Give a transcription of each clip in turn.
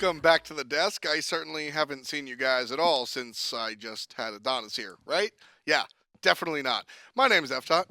welcome back to the desk. I certainly haven't seen you guys at all since I just had Adonis here, right? Yeah, definitely not. My name is F-Tot.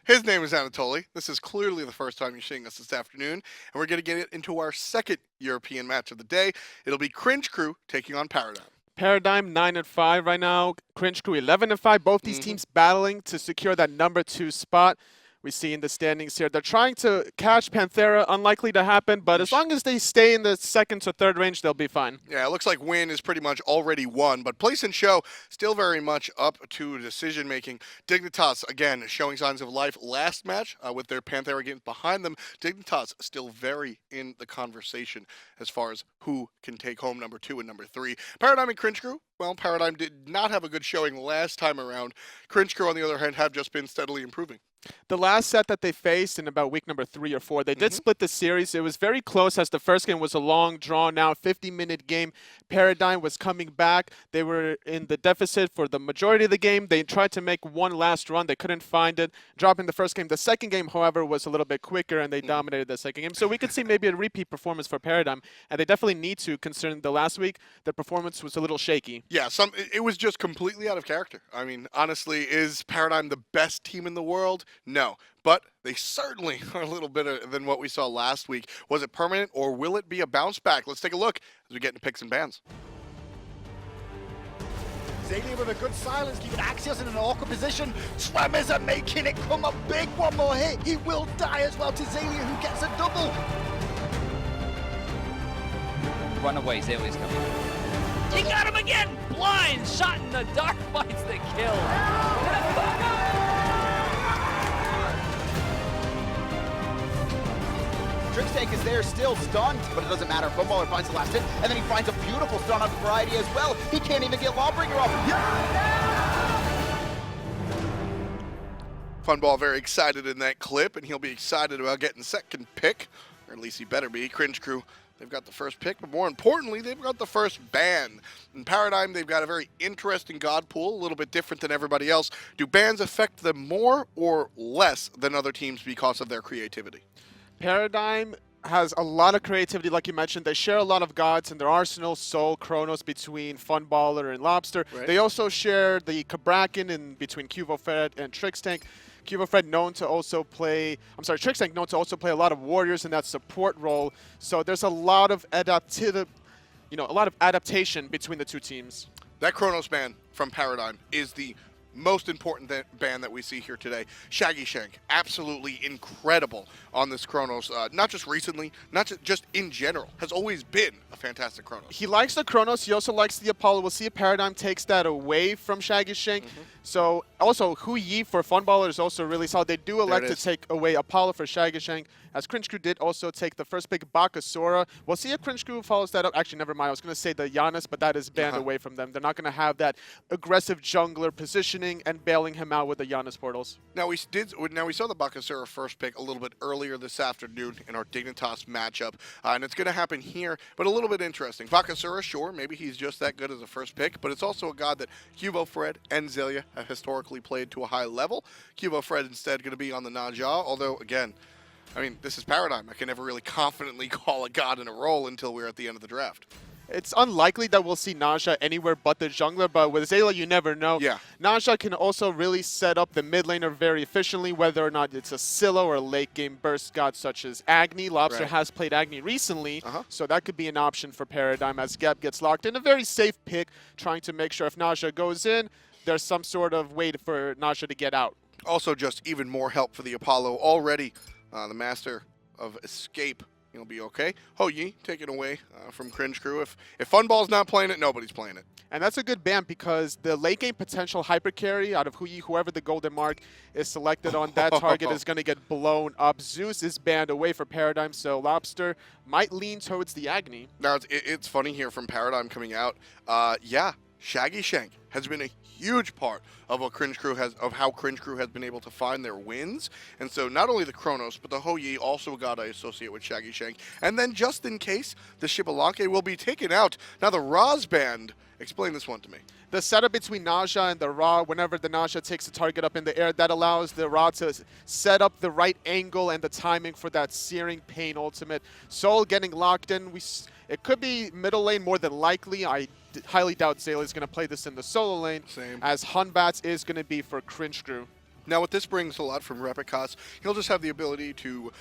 His name is Anatoly. This is clearly the first time you're seeing us this afternoon, and we're going to get into our second European match of the day. It'll be Cringe Crew taking on Paradigm. Paradigm 9-5 right now. Cringe Crew 11-5. Both these teams battling to secure that number 2 spot. We see in the standings here. They're trying to catch Panthera. Unlikely to happen, but as long as they stay in the second to third range, they'll be fine. Yeah, it looks like win is pretty much already won, but place and show still very much up to decision-making. Dignitas, again, showing signs of life last match with their Panthera games behind them. Dignitas still very in the conversation as far as who can take home number 2 and number 3. Paradigm and Cringe Crew, well, Paradigm did not have a good showing last time around. Cringe Crew, on the other hand, have just been steadily improving. The last set that they faced in about week number 3 or 4, they did split the series. It was very close as the first game was a long, drawn-out, 50-minute game. Paradigm was coming back. They were in the deficit for the majority of the game. They tried to make one last run. They couldn't find it, dropping the first game. The second game, however, was a little bit quicker, and they dominated the second game. So we could see maybe a repeat performance for Paradigm, and they definitely need to, considering the last week, the performance was a little shaky. Yeah, it was just completely out of character. I mean, honestly, is Paradigm the best team in the world? No, but they certainly are a little better than what we saw last week. Was it permanent, or will it be a bounce back? Let's take a look as we get into picks and bans. Xaliea with a good silence, keeping Axioz in an awkward position. Swammers are making it come up big. One more hit, he will die as well to Xaliea, who gets a double. Run away, Xalia's coming. He got him again! Blind shot in the dark finds the kill. Trixtank is there still stunned, but it doesn't matter. Funballer finds the last hit, and then he finds a beautiful stun on Variety as well. He can't even get Lawbringer off. Funball very excited in that clip, and he'll be excited about getting second pick, or at least he better be. Cringe Crew, they've got the first pick, but more importantly, they've got the first ban. In Paradigm, they've got a very interesting god pool, a little bit different than everybody else. Do bans affect them more or less than other teams because of their creativity? Paradigm has a lot of creativity, like you mentioned. They share a lot of gods in their arsenal, Soul, Chronos between Funballer and Lawbster. Right. They also share the Kabrakan in between QvoFred and Trixtank. QvoFred known to also play, Trixtank known to also play a lot of warriors in that support role. So there's a lot of adaptation between the two teams. That Chronos ban from Paradigm is the most important ban that we see here today. Shaggyshenk, absolutely incredible on this Chronos. Not just recently, not just in general, has always been a fantastic Chronos. He likes the Chronos. He also likes the Apollo. We'll see if Paradigm takes that away from Shaggyshenk. So also, hi-rez for Funballer is also really solid. They do elect to take away Apollo for Shaggyshenk, as Cringe Crew did also take the first pick, Bakasura. We'll see if Cringe Crew follows that up. Actually, never mind. I was going to say the Giannis, but that is banned away from them. They're not going to have that aggressive jungler positioning and bailing him out with the Giannis portals. Now we saw the Bakasura first pick a little bit earlier this afternoon in our Dignitas matchup, and it's going to happen here, but a little bit interesting. Bakasura, sure, maybe he's just that good as a first pick, but it's also a god that QvoFred and Xaliea have historically played to a high level. QvoFred instead going to be on the Naja, although, again, I mean, this is Paradigm. I can never really confidently call a god in a role until we're at the end of the draft. It's unlikely that we'll see Naja anywhere but the jungler, but with Xaliea, you never know. Yeah. Naja can also really set up the mid laner very efficiently, whether or not it's a Scylla or a late game burst god such as Agni. Lawbster has played Agni recently, so that could be an option for Paradigm as Gap gets locked in. A very safe pick, trying to make sure if Naja goes in, there's some sort of way for Naja to get out. Also, just even more help for the Apollo already. The Master of Escape, he'll be okay. hi-rez taken away from Cringe Crew. If Funball's not playing it, nobody's playing it. And that's a good ban because the late game potential hyper carry out of hi-rez, whoever the golden mark is selected on that target is going to get blown up. Zeus is banned away for Paradigm, so Lawbster might lean towards the Agni. Now, it's funny here from Paradigm coming out. Yeah, Shaggyshenk has been a huge part of what how Cringe Crew has been able to find their wins. And so not only the Chronos, but the hi-rez also got to associate with Shaggyshenk. And then just in case, the Shibalanke will be taken out. Now the Raz band Explain this one to me. The setup between Naja and the Ra, whenever the Naja takes the target up in the air, that allows the Ra to set up the right angle and the timing for that Searing Pain ultimate. Soul getting locked in. It could be middle lane more than likely. I highly doubt Xaliea is going to play this in the solo lane. Same. As Batz is going to be for Cringe Crew. Now, what this brings a lot from Repikas, he'll just have the ability to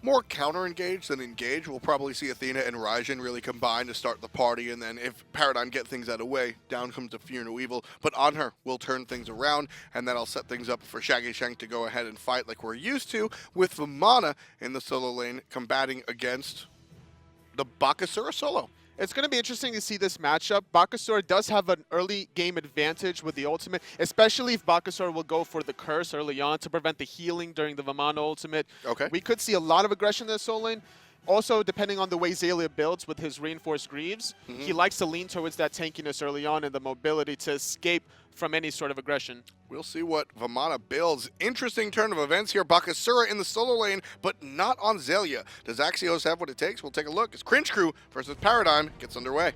more counter-engage than engage. We'll probably see Athena and Raijin really combine to start the party, and then if Paradigm get things out of the way, down comes the Fear No Evil. But Anhur will turn things around, and that'll set things up for Shaggyshenk to go ahead and fight like we're used to, with Vamana in the solo lane combating against the Bakasura solo. It's going to be interesting to see this matchup. Bakasura does have an early game advantage with the ultimate, especially if Bakasura will go for the curse early on to prevent the healing during the Vamana ultimate. Okay. We could see a lot of aggression in the solo lane. Also, depending on the way Xaliea builds with his reinforced Greaves, he likes to lean towards that tankiness early on and the mobility to escape from any sort of aggression. We'll see what Vamana builds. Interesting turn of events here. Bakasura in the solo lane, but not on Xaliea. Does Axioz have what it takes? We'll take a look as Cringe Crew versus Paradigm gets underway.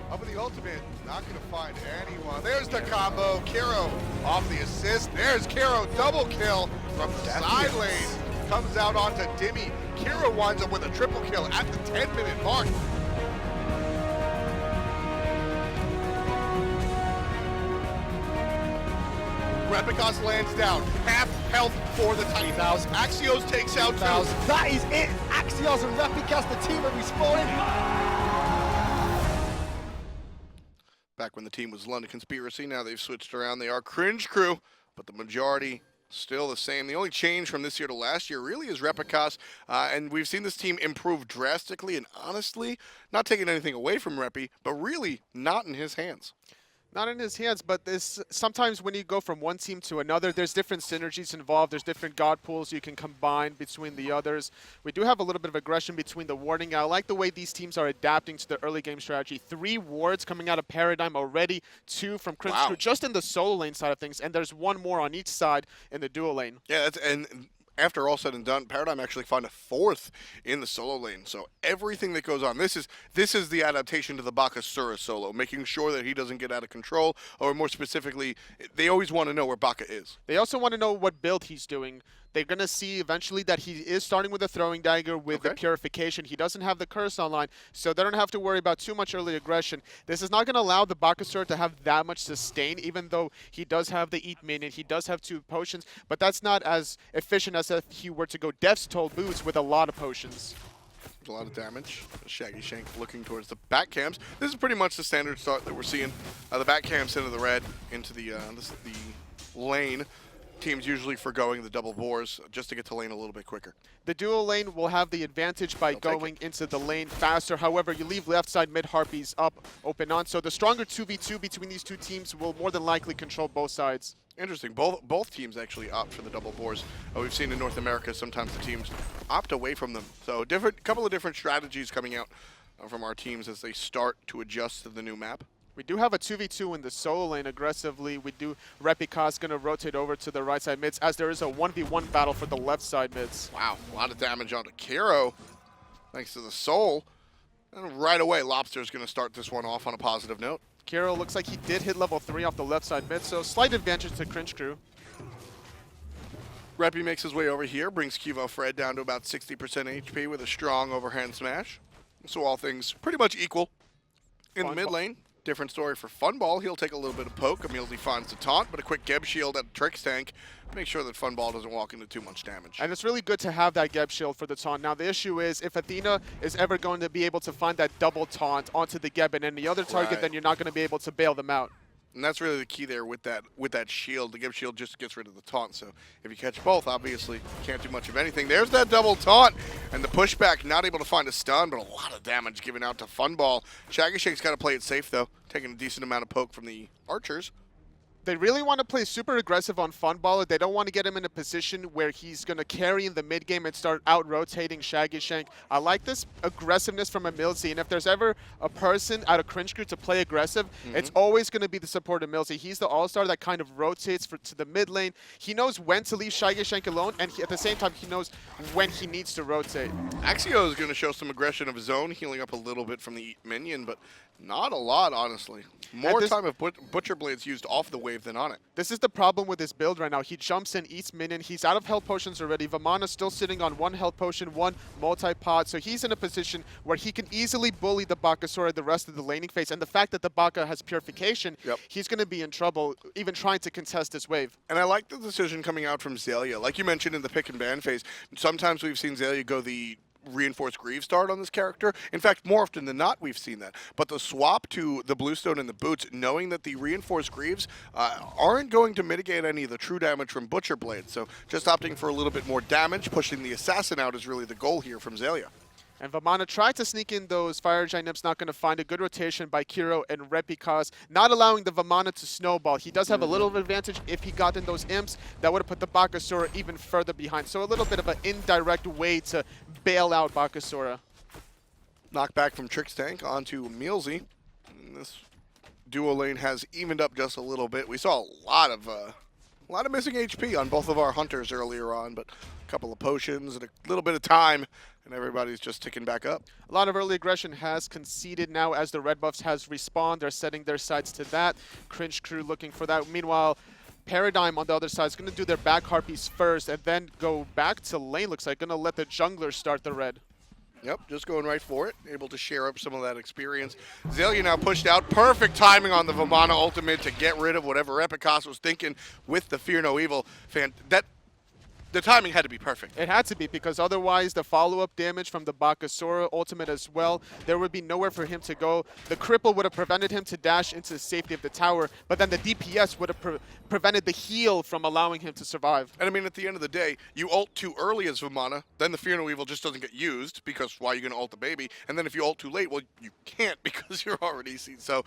Up with the ultimate, not going to find anyone. There's the combo. Kero off the assist. There's Kero, double kill from the side lane. Comes out onto Dimmy. Kero winds up with a triple kill at the 10-minute mark. Repikas lands down. Half health for the Titans. Axioz takes out two. That is it. Axioz and Repikas, the team are respawning. Back when the team was London Conspiracy, now they've switched around. They are Cringe Crew, but the majority still the same. The only change from this year to last year really is Repikas, and we've seen this team improve drastically, and honestly, not taking anything away from Repi, but really not in his hands. Not in his hands, but this sometimes when you go from one team to another, there's different synergies involved. There's different god pools you can combine between the others. We do have a little bit of aggression between the warding. I like the way these teams are adapting to the early game strategy. 3 wards coming out of Paradigm already, 2 from Cringe Crew, just in the solo lane side of things, and there's 1 more on each side in the dual lane. Yeah, and after all said and done, Paradigm actually found a 4th in the solo lane. So everything that goes on, this is the adaptation to the Bakasura solo, making sure that he doesn't get out of control, or more specifically, they always want to know where Baka is. They also want to know what build he's doing. They're going to see eventually that he is starting with a throwing dagger with the purification. He doesn't have the curse online, so they don't have to worry about too much early aggression. This is not going to allow the Bakasura to have that much sustain, even though he does have the Eat Minion. He does have 2 potions, but that's not as efficient as if he were to go Death's Toll boots with a lot of potions. A lot of damage. Shaggyshenk looking towards the back cams. This is pretty much the standard start that we're seeing. The back cams into the red, into the lane. Teams usually forgoing the double bores just to get to lane a little bit quicker. The dual lane will have the advantage by going into the lane faster. However, you leave left side mid Harpies up, open on. So the stronger 2v2 between these 2 teams will more than likely control both sides. Interesting. Both teams actually opt for the double bores. We've seen in North America sometimes the teams opt away from them. So couple of different strategies coming out from our teams as they start to adjust to the new map. We do have a 2v2 in the solo lane aggressively. Repikas going to rotate over to the right side mids as there is a 1v1 battle for the left side mids. Wow, a lot of damage onto Kero, thanks to the soul. And right away, Lawbster is going to start this one off on a positive note. Kero looks like he did hit level 3 off the left side mid, so slight advantage to Cringe Crew. Repi makes his way over here, brings QvoFred down to about 60% HP with a strong overhand smash. So all things pretty much equal in the mid lane. Different story for Funball. He'll take a little bit of poke. EmilZy finds the taunt, but a quick Geb shield at Trixtank. Make sure that Funball doesn't walk into too much damage. And it's really good to have that Geb shield for the taunt. Now the issue is if Athena is ever going to be able to find that double taunt onto the Geb and any other target, then you're not going to be able to bail them out. And that's really the key there with that shield. The Geb shield just gets rid of the taunt. So if you catch both, obviously, you can't do much of anything. There's that double taunt. And the pushback, not able to find a stun, but a lot of damage given out to Funball. Shaggyshenk's got to play it safe, though, taking a decent amount of poke from the archers. They really want to play super aggressive on Funballer. They don't want to get him in a position where he's going to carry in the mid game and start out-rotating Shaggyshenk. I like this aggressiveness from EmilZy, and if there's ever a person out of Cringe Crew to play aggressive, it's always going to be the support EmilZy. He's the all-star that kind of rotates to the mid lane. He knows when to leave Shaggyshenk alone, and at the same time, he knows when he needs to rotate. Axioz is going to show some aggression of his own, healing up a little bit from the minion, but not a lot, honestly. More time of Butcher Blades used off the wave than on it. This is the problem with his build right now. He jumps in, eats minion. He's out of health potions already. Vamana's still sitting on 1 health potion, 1 multi-pod. So he's in a position where he can easily bully the Bakasura the rest of the laning phase. And the fact that the Baka has purification, he's going to be in trouble even trying to contest this wave. And I like the decision coming out from Xaliea. Like you mentioned in the pick and ban phase, sometimes we've seen Xaliea go the reinforced Greave start on this character. In fact, more often than not, we've seen that. But the swap to the Bluestone and the Boots, knowing that the reinforced Greaves aren't going to mitigate any of the true damage from Butcher Blade. So just opting for a little bit more damage, pushing the Assassin out is really the goal here from Xaliea. And Vamana tried to sneak in those Fire Giant Imps, not going to find a good rotation by Kero and Repikas, not allowing the Vamana to snowball. He does have a little advantage if he got in those Imps. That would have put the Bakasura even further behind. So a little bit of an indirect way to bail out Bakasura. Knockback from Trixtank onto EmilZy. This duo lane has evened up just a little bit. We saw a lot of missing HP on both of our hunters earlier on, but a couple of potions and a little bit of time, and everybody's just ticking back up. A lot of early aggression has conceded now as the red buffs has respawned. They're setting their sights to that. Cringe Crew looking for that. Meanwhile, Paradigm on the other side is going to do their back harpies first and then go back to lane. Looks like going to let the jungler start the red. Yep, just going right for it. Able to share up some of that experience. Xaliea now pushed out. Perfect timing on the Vamana ultimate to get rid of whatever Repikas was thinking with the Fear No Evil. The timing had to be perfect. It had to be, because otherwise the follow-up damage from the Bakasura ultimate as well, there would be nowhere for him to go. The cripple would have prevented him to dash into the safety of the tower, but then the DPS would have prevented the heal from allowing him to survive. And I mean, at the end of the day, you ult too early as Vamana, then the Fear No Evil just doesn't get used, because why are you going to ult the baby? And then if you ult too late, well, you can't because you're already seen. So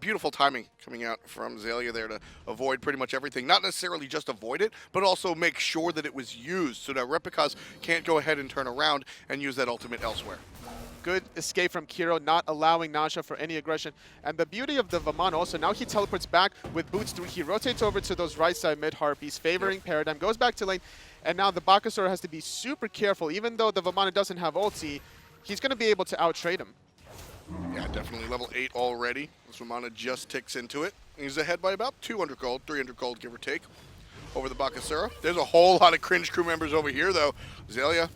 beautiful timing coming out from Xaliea there to avoid pretty much everything. Not necessarily just avoid it, but also make sure that it was used, so that Repikas can't go ahead and turn around and use that ultimate elsewhere. Good escape from Kero, not allowing Nasha for any aggression. And the beauty of the Vamana also, now he teleports back with Boots 3. He rotates over to those right side mid harpies, favoring Paradigm, goes back to lane, and now the Bakasura has to be super careful. Even though the Vamana doesn't have ulti, he's going to be able to out-trade him. Yeah, definitely level 8 already. This Vamana just ticks into it. He's ahead by about 200 gold, 300 gold, give or take, over the Bakasura. There's a whole lot of Cringe Crew members over here, though. Xaliea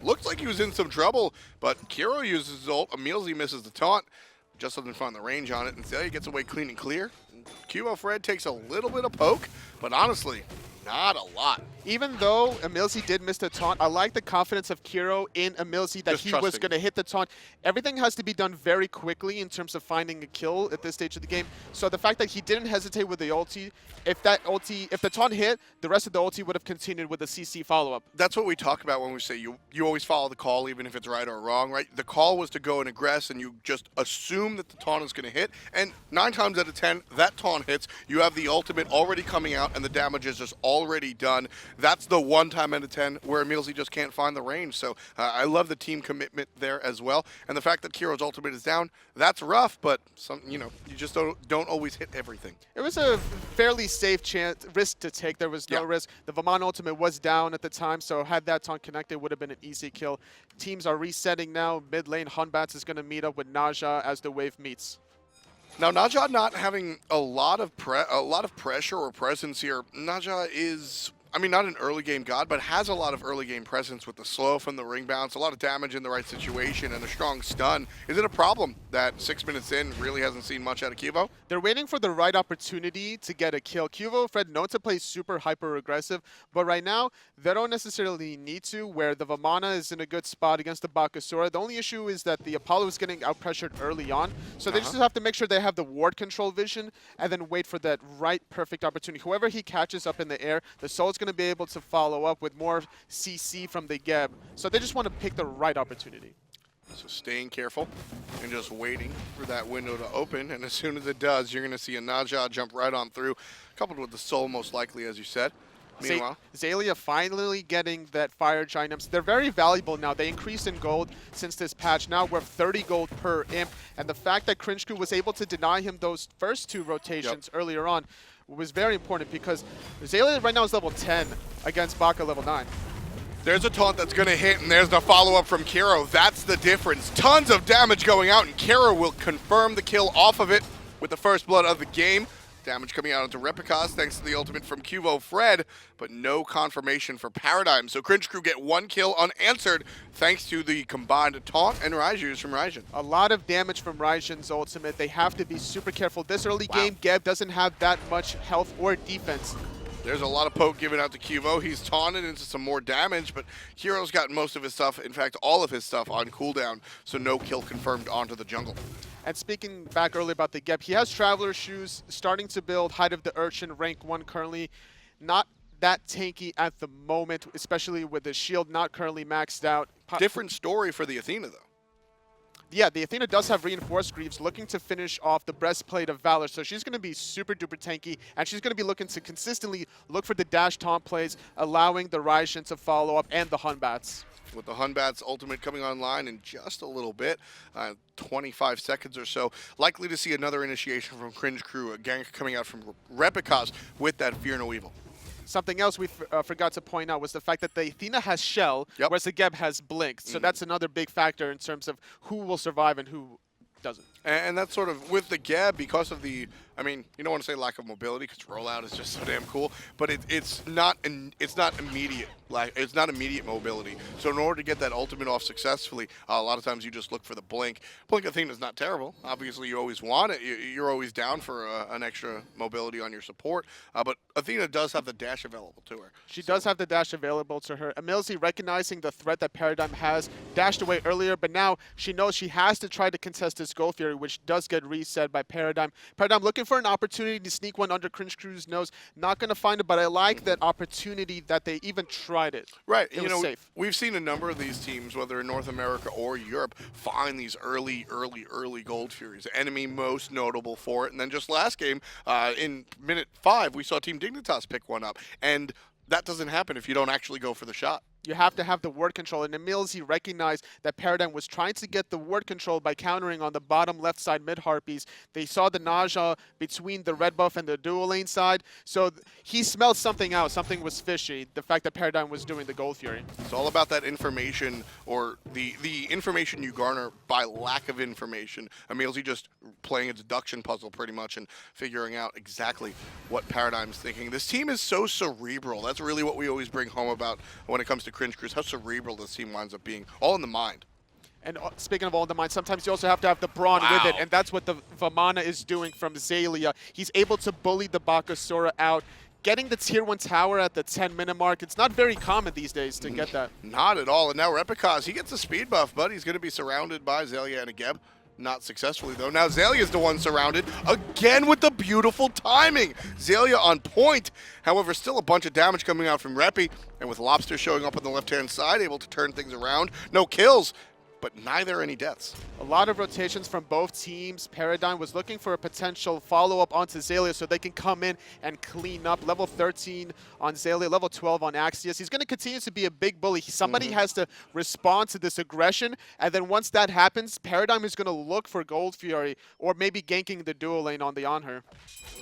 looks like he was in some trouble, but Kero uses his ult. EmilZy misses the taunt. Just doesn't find the range on it, and Xaliea gets away clean and clear. QvoFred takes a little bit of poke, but honestly, not a lot. Even though EmilZy did miss the taunt, I like the confidence of Kero in EmilZy that Just he trusting. was going to hit the taunt. Everything has to be done very quickly in terms of finding a kill at this stage of the game. So the fact that he didn't hesitate with the ulti, if the taunt hit, the rest of the ulti would have continued with the CC follow-up. That's what we talk about when we say you always follow the call, even if it's right or wrong, right? The call was to go and aggress, and you just assume that the taunt is going to hit. And 9 times out of 10, that taunt hits. You have the ultimate already coming out, and the damage is just already done. That's the 1 time out of 10 where EmilZy just can't find the range. So I love the team commitment there as well. And the fact that Kero's ultimate is down, that's rough, but you just don't always hit everything. It was a fairly safe risk to take. There was no risk. The Vamana ultimate was down at the time, so had that taunt connected, it would have been an easy kill. Teams are resetting now. Mid lane, Batz is going to meet up with Naja as the wave meets. Now, Naja not having a lot of pressure or presence here. Naja is, I mean, not an early game god, but has a lot of early game presence with the slow from the ring bounce, a lot of damage in the right situation, and a strong stun. Is it a problem that 6 minutes in really hasn't seen much out of Qvo? They're waiting for the right opportunity to get a kill. QvoFred known to play super hyper aggressive, but right now they don't necessarily need to, where the Vamana is in a good spot against the Bakasura. The only issue is that the Apollo is getting out pressured early on, so they just have to make sure they have the ward control vision and then wait for that right perfect opportunity. Whoever he catches up in the air, the Soul's going to be able to follow up with more CC from the Geb. So they just want to pick the right opportunity. So staying careful and just waiting for that window to open. And as soon as it does, you're going to see a Naja jump right on through, coupled with the soul most likely, as you said. Meanwhile, Xaliea finally getting that fire giant. They're very valuable now. They increased in gold since this patch. Now we're 30 gold per imp. And the fact that Cringe Crew was able to deny him those first 2 rotations earlier on was very important, because Xaliea right now is level 10 against Baka level 9. there's a taunt that's going to hit, and there's the follow-up from Kero. That's the difference. Tons of damage going out, and Kero will confirm the kill off of it with the first blood of the game. Damage coming out into Repikas thanks to the ultimate from QvoFred, but no confirmation for Paradigm. So Cringe Crew get 1 kill unanswered thanks to the combined taunt and Raijin from Raijin. A lot of damage from Raijin's ultimate. They have to be super careful. This early game, Geb doesn't have that much health or defense. There's a lot of poke given out to Qvo. He's taunted into some more damage, but Kero's got most of his stuff, in fact, all of his stuff on cooldown, so no kill confirmed onto the jungle. And speaking back earlier about the Geb, he has Traveler Shoes, starting to build Height of the Urchin, rank 1 currently. Not that tanky at the moment, especially with the shield not currently maxed out. Different story for the Athena, though. Yeah, the Athena does have Reinforced Greaves, looking to finish off the Breastplate of Valor, so she's going to be super duper tanky, and she's going to be looking to consistently look for the dash taunt plays, allowing the Raijin to follow up, and the Hunbats. With the Hunbat's ultimate coming online in just a little bit, 25 seconds or so. Likely to see another initiation from Cringe Crew, a gank coming out from Repikas with that Fear No Evil. Something else we forgot to point out was the fact that the Athena has Shell, whereas the Geb has Blink. So that's another big factor in terms of who will survive and who doesn't. And that's sort of with the Geb, because of the, I mean, you don't want to say lack of mobility because rollout is just so damn cool, but it's not immediate. It's not immediate mobility. So in order to get that ultimate off successfully, a lot of times you just look for the blink. Blink Athena is not terrible. Obviously, you always want it. You're always down for an extra mobility on your support. But Athena does have the dash available to her. She does have the dash available to her. EmilZy, recognizing the threat that Paradigm has, dashed away earlier, but now she knows she has to try to contest this Gold Fury, which does get reset by Paradigm. Paradigm looking for an opportunity to sneak one under Cringe Crew's nose. Not going to find it, but I like that opportunity that they even tried it. Right. It was safe. We've seen a number of these teams, whether in North America or Europe, find these early Gold Furies. Enemy most notable for it. And then just last game, in minute 5, we saw Team Dignitas pick one up. And that doesn't happen if you don't actually go for the shot. You have to have the ward control, and EmilZy recognized that Paradigm was trying to get the ward control by countering on the bottom left side mid-Harpies. They saw the nausea between the red buff and the dual lane side, so he smelled something out. Something was fishy, the fact that Paradigm was doing the Gold Fury. It's all about that information, or the information you garner by lack of information. EmilZy just playing a deduction puzzle pretty much and figuring out exactly what Paradigm's thinking. This team is so cerebral. That's really what we always bring home about when it comes to Cringe Crews, how cerebral this team winds up being. All in the mind. And speaking of all in the mind, sometimes you also have to have the brawn with it, and that's what the Vamana is doing from Xaliea. He's able to bully the Bakasura out, getting the tier 1 tower at the 10-minute mark. It's not very common these days to get that. Not at all. And now Repikas, he gets a speed buff, but he's going to be surrounded by Xaliea and a Geb. Not successfully, though. Now Xalia's the one surrounded, again with the beautiful timing. Xaliea on point. However, still a bunch of damage coming out from Repi, and with Lawbster showing up on the left-hand side, able to turn things around. No kills, but neither any deaths. A lot of rotations from both teams. Paradigm was looking for a potential follow-up onto Xaliea so they can come in and clean up. Level 13 on Xaliea, level 12 on Axioz. He's going to continue to be a big bully. Somebody has to respond to this aggression, and then once that happens, Paradigm is going to look for Gold Fury or maybe ganking the dual lane on the Anhur.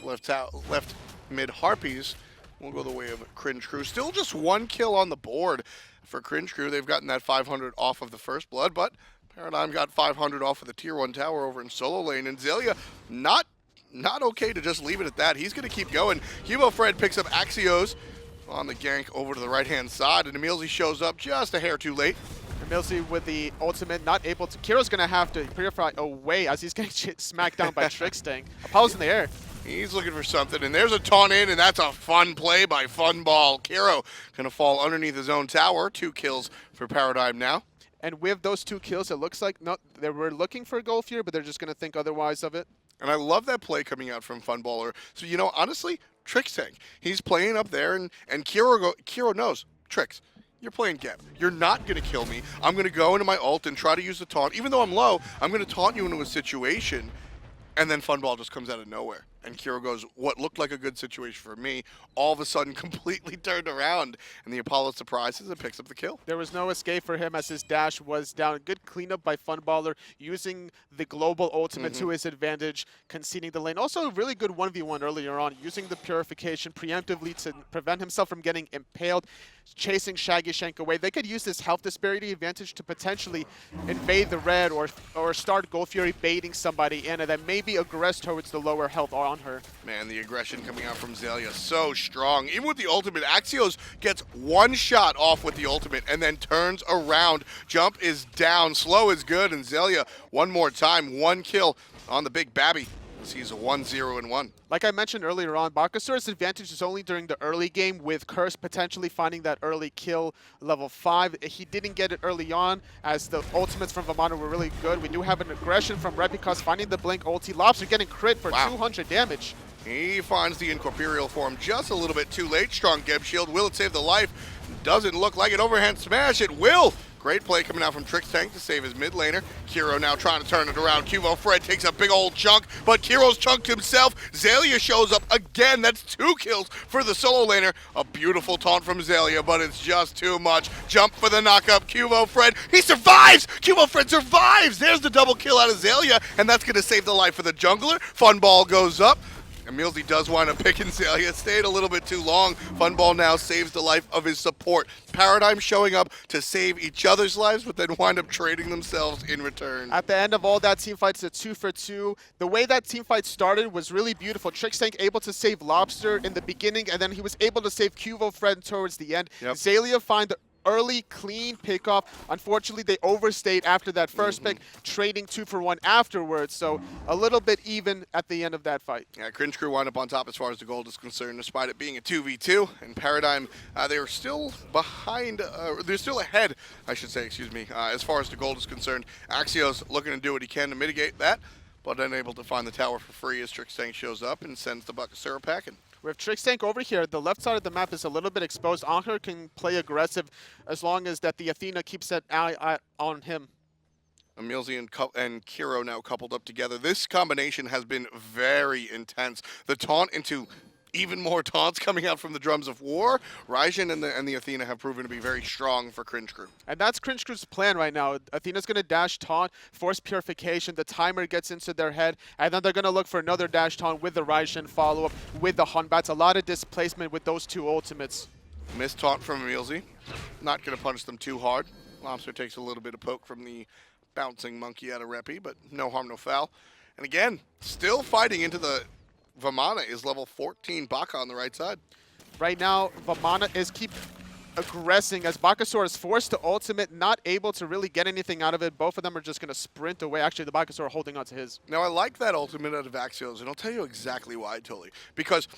Left mid Harpies will go the way of Cringe Crew. Still just 1 kill on the board for Cringe Crew. They've gotten that 500 off of the first blood, but Paradigm got 500 off of the tier 1 tower over in solo lane, and Xaliea not okay to just leave it at that. He's going to keep going. QvoFred picks up Axioz on the gank over to the right-hand side, and EmilZy shows up just a hair too late. EmilZy with the ultimate, not able to. Kero's going to have to purify away as he's getting smacked down by Trixtank. Apollo's in the air. He's looking for something, and there's a taunt in, and that's a fun play by Funballer. Kero going to fall underneath his own tower. 2 kills for Paradigm now. And with those 2 kills, it looks like they were looking for a Gold Fury, but they're just going to think otherwise of it. And I love that play coming out from Funballer. So, honestly, Trixtank, he's playing up there, and Kero knows, Trix, you're playing Geb. You're not going to kill me. I'm going to go into my ult and try to use the taunt. Even though I'm low, I'm going to taunt you into a situation, and then Funball just comes out of nowhere. And Kero goes, what looked like a good situation for me, all of a sudden completely turned around. And the Apollo surprises and picks up the kill. There was no escape for him as his dash was down. Good cleanup by Funballer, using the global ultimate to his advantage, conceding the lane. Also, a really good 1v1 earlier on, using the purification preemptively to prevent himself from getting impaled, chasing Shaggyshenk away. They could use this health disparity advantage to potentially invade the red or start Gold Fury baiting somebody in and then maybe aggress towards the lower health on her. Man, the aggression coming out from Xaliea so strong. Even with the ultimate, Axioz gets one shot off with the ultimate and then turns around. Jump is down, slow is good, and Xaliea one more time, one kill on the big Babby. He's a 1-0-1. Like I mentioned earlier on, Bakasura's advantage is only during the early game, with Curse potentially finding that early kill level 5. He didn't get it early on as the ultimates from Vamana were really good. We do have an aggression from Repikas finding the blink ulti. Lawbster getting crit for 200 damage. He finds the incorporeal form just a little bit too late. Strong Geb shield. Will it save the life? Doesn't look like it. Overhand smash. It will. Great play coming out from Trixtank to save his mid laner. Kero now trying to turn it around. QvoFred takes a big old chunk, but Kero's chunked himself. Xaliea shows up again. That's 2 kills for the solo laner. A beautiful taunt from Xaliea, but it's just too much. Jump for the knockup. QvoFred, he survives! QvoFred survives! There's the double kill out of Xaliea, and that's going to save the life of the jungler. Funball goes up. EmilZy does wind up picking Xaliea. Stayed a little bit too long. Funball now saves the life of his support. Paradigm showing up to save each other's lives, but then wind up trading themselves in return. At the end of all that team fights, a 2-for-2. The way that team fight started was really beautiful. Trixtank able to save Lawbster in the beginning, and then he was able to save QvoFred towards the end. Xaliea find the early clean pickoff. Unfortunately, they overstayed after that first pick, trading 2-for-1 afterwards. So a little bit even at the end of that fight. Yeah, Cringe Crew wound up on top as far as the gold is concerned, despite it being a 2v2. And Paradigm, they were still behind, they're still ahead, I should say, excuse me, as far as the gold is concerned. Axioz looking to do what he can to mitigate that, but unable to find the tower for free as Trixtank shows up and sends the Bakasura packing. With Trixtank over here, the left side of the map is a little bit exposed. Anhur can play aggressive as long as that the Athena keeps that eye on him. EmilZy and Kero now coupled up together. This combination has been very intense. The taunt into even more taunts coming out from the drums of war. Raijin and the Athena have proven to be very strong for Cringe Crew. And that's Cringe Crew's plan right now. Athena's going to dash taunt, force purification, the timer gets into their head, and then they're going to look for another dash taunt with the Raijin follow-up, with the Batz. A lot of displacement with those two ultimates. Missed taunt from EmilZy. Not going to punch them too hard. Lawbster takes a little bit of poke from the bouncing monkey out of Repi, but no harm, no foul. And again, still fighting into the Vamana is level 14 Baka on the right side. Right now, Vamana is keep aggressing as Bakasura is forced to ultimate, not able to really get anything out of it. Both of them are just going to sprint away. Actually, the Bakasura holding on to his. Now, I like that ultimate out of Axioz, and I'll tell you exactly why, Tully. Because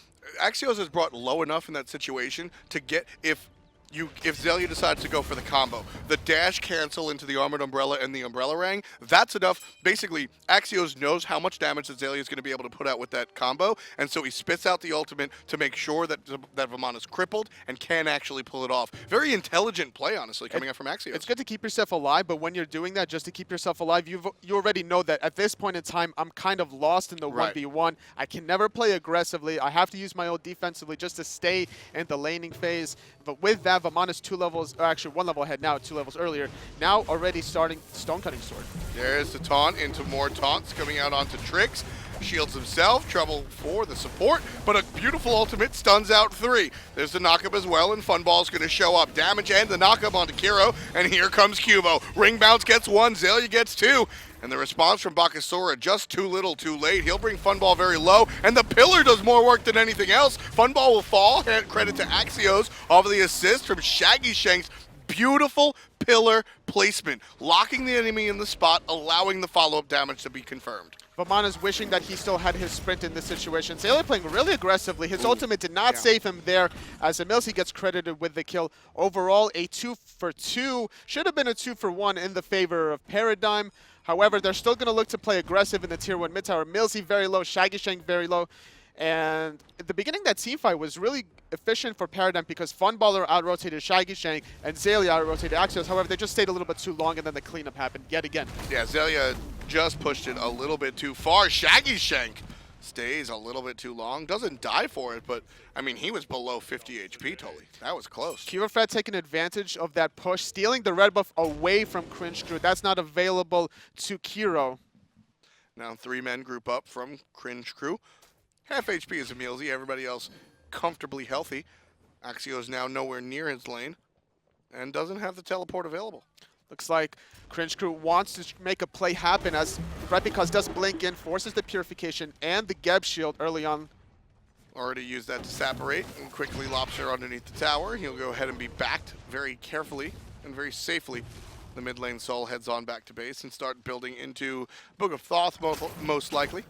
Axioz is brought low enough in that situation to get, if Xaliea decides to go for the combo, the dash cancel into the Armored Umbrella and the Umbrella Rang, that's enough. Basically, Axioz knows how much damage that Xaliea is going to be able to put out with that combo, and so he spits out the ultimate to make sure that Vamana's crippled and can actually pull it off. Very intelligent play, honestly, coming out from Axioz. It's good to keep yourself alive, but when you're doing that just to keep yourself alive, you already know that at this point in time, I'm kind of lost in the 1v1. I can never play aggressively. I have to use my ult defensively just to stay in the laning phase. But with that, Vamana's 2 levels, or actually 1 level ahead now, 2 levels earlier. Now already starting Stonecutting Sword. There's the taunt into more taunts coming out onto Trix. Shields himself, trouble for the support, but a beautiful ultimate stuns out 3. There's the knockup as well, and Funball's going to show up. Damage and the knockup onto Kero, and here comes Cubo. Ring bounce gets 1, Xaliea gets 2. And the response from Bakasura, just too little, too late. He'll bring Funball very low, and the pillar does more work than anything else. Funball will fall, and credit to Axioz off of the assist from Shaggyshenk's beautiful pillar placement, locking the enemy in the spot, allowing the follow-up damage to be confirmed. Vamana's wishing that he still had his sprint in this situation. Xaliea playing really aggressively. His ultimate did not save him there as EmilZy gets credited with the kill. Overall, a 2-for-2. Should have been a 2-for-1 in the favor of Paradigm. However, they're still going to look to play aggressive in the Tier 1 mid tower. EmilZy very low, Shaggyshenk very low. And at the beginning, that team fight was really efficient for Paradigm because Funballer out-rotated Shaggyshenk and Xaliea out-rotated Axioz. However, they just stayed a little bit too long, and then the cleanup happened yet again. Yeah, Xaliea just pushed it a little bit too far. Shaggyshenk stays a little bit too long. Doesn't die for it, but, I mean, he was below 50 HP totally. That was close. QvoFred taking advantage of that push, stealing the red buff away from Cringe Crew. That's not available to Kero. Now 3 men group up from Cringe Crew. Half HP is EmilZy, everybody else comfortably healthy. Axioz now nowhere near his lane and doesn't have the teleport available. Looks like Cringe Crew wants to make a play happen as Repikas does blink in, forces the Purification and the Geb shield early on. Already used that to separate and quickly Lawbster underneath the tower. He'll go ahead and be backed very carefully and very safely. The mid lane Soul heads on back to base and start building into Book of Thoth most likely.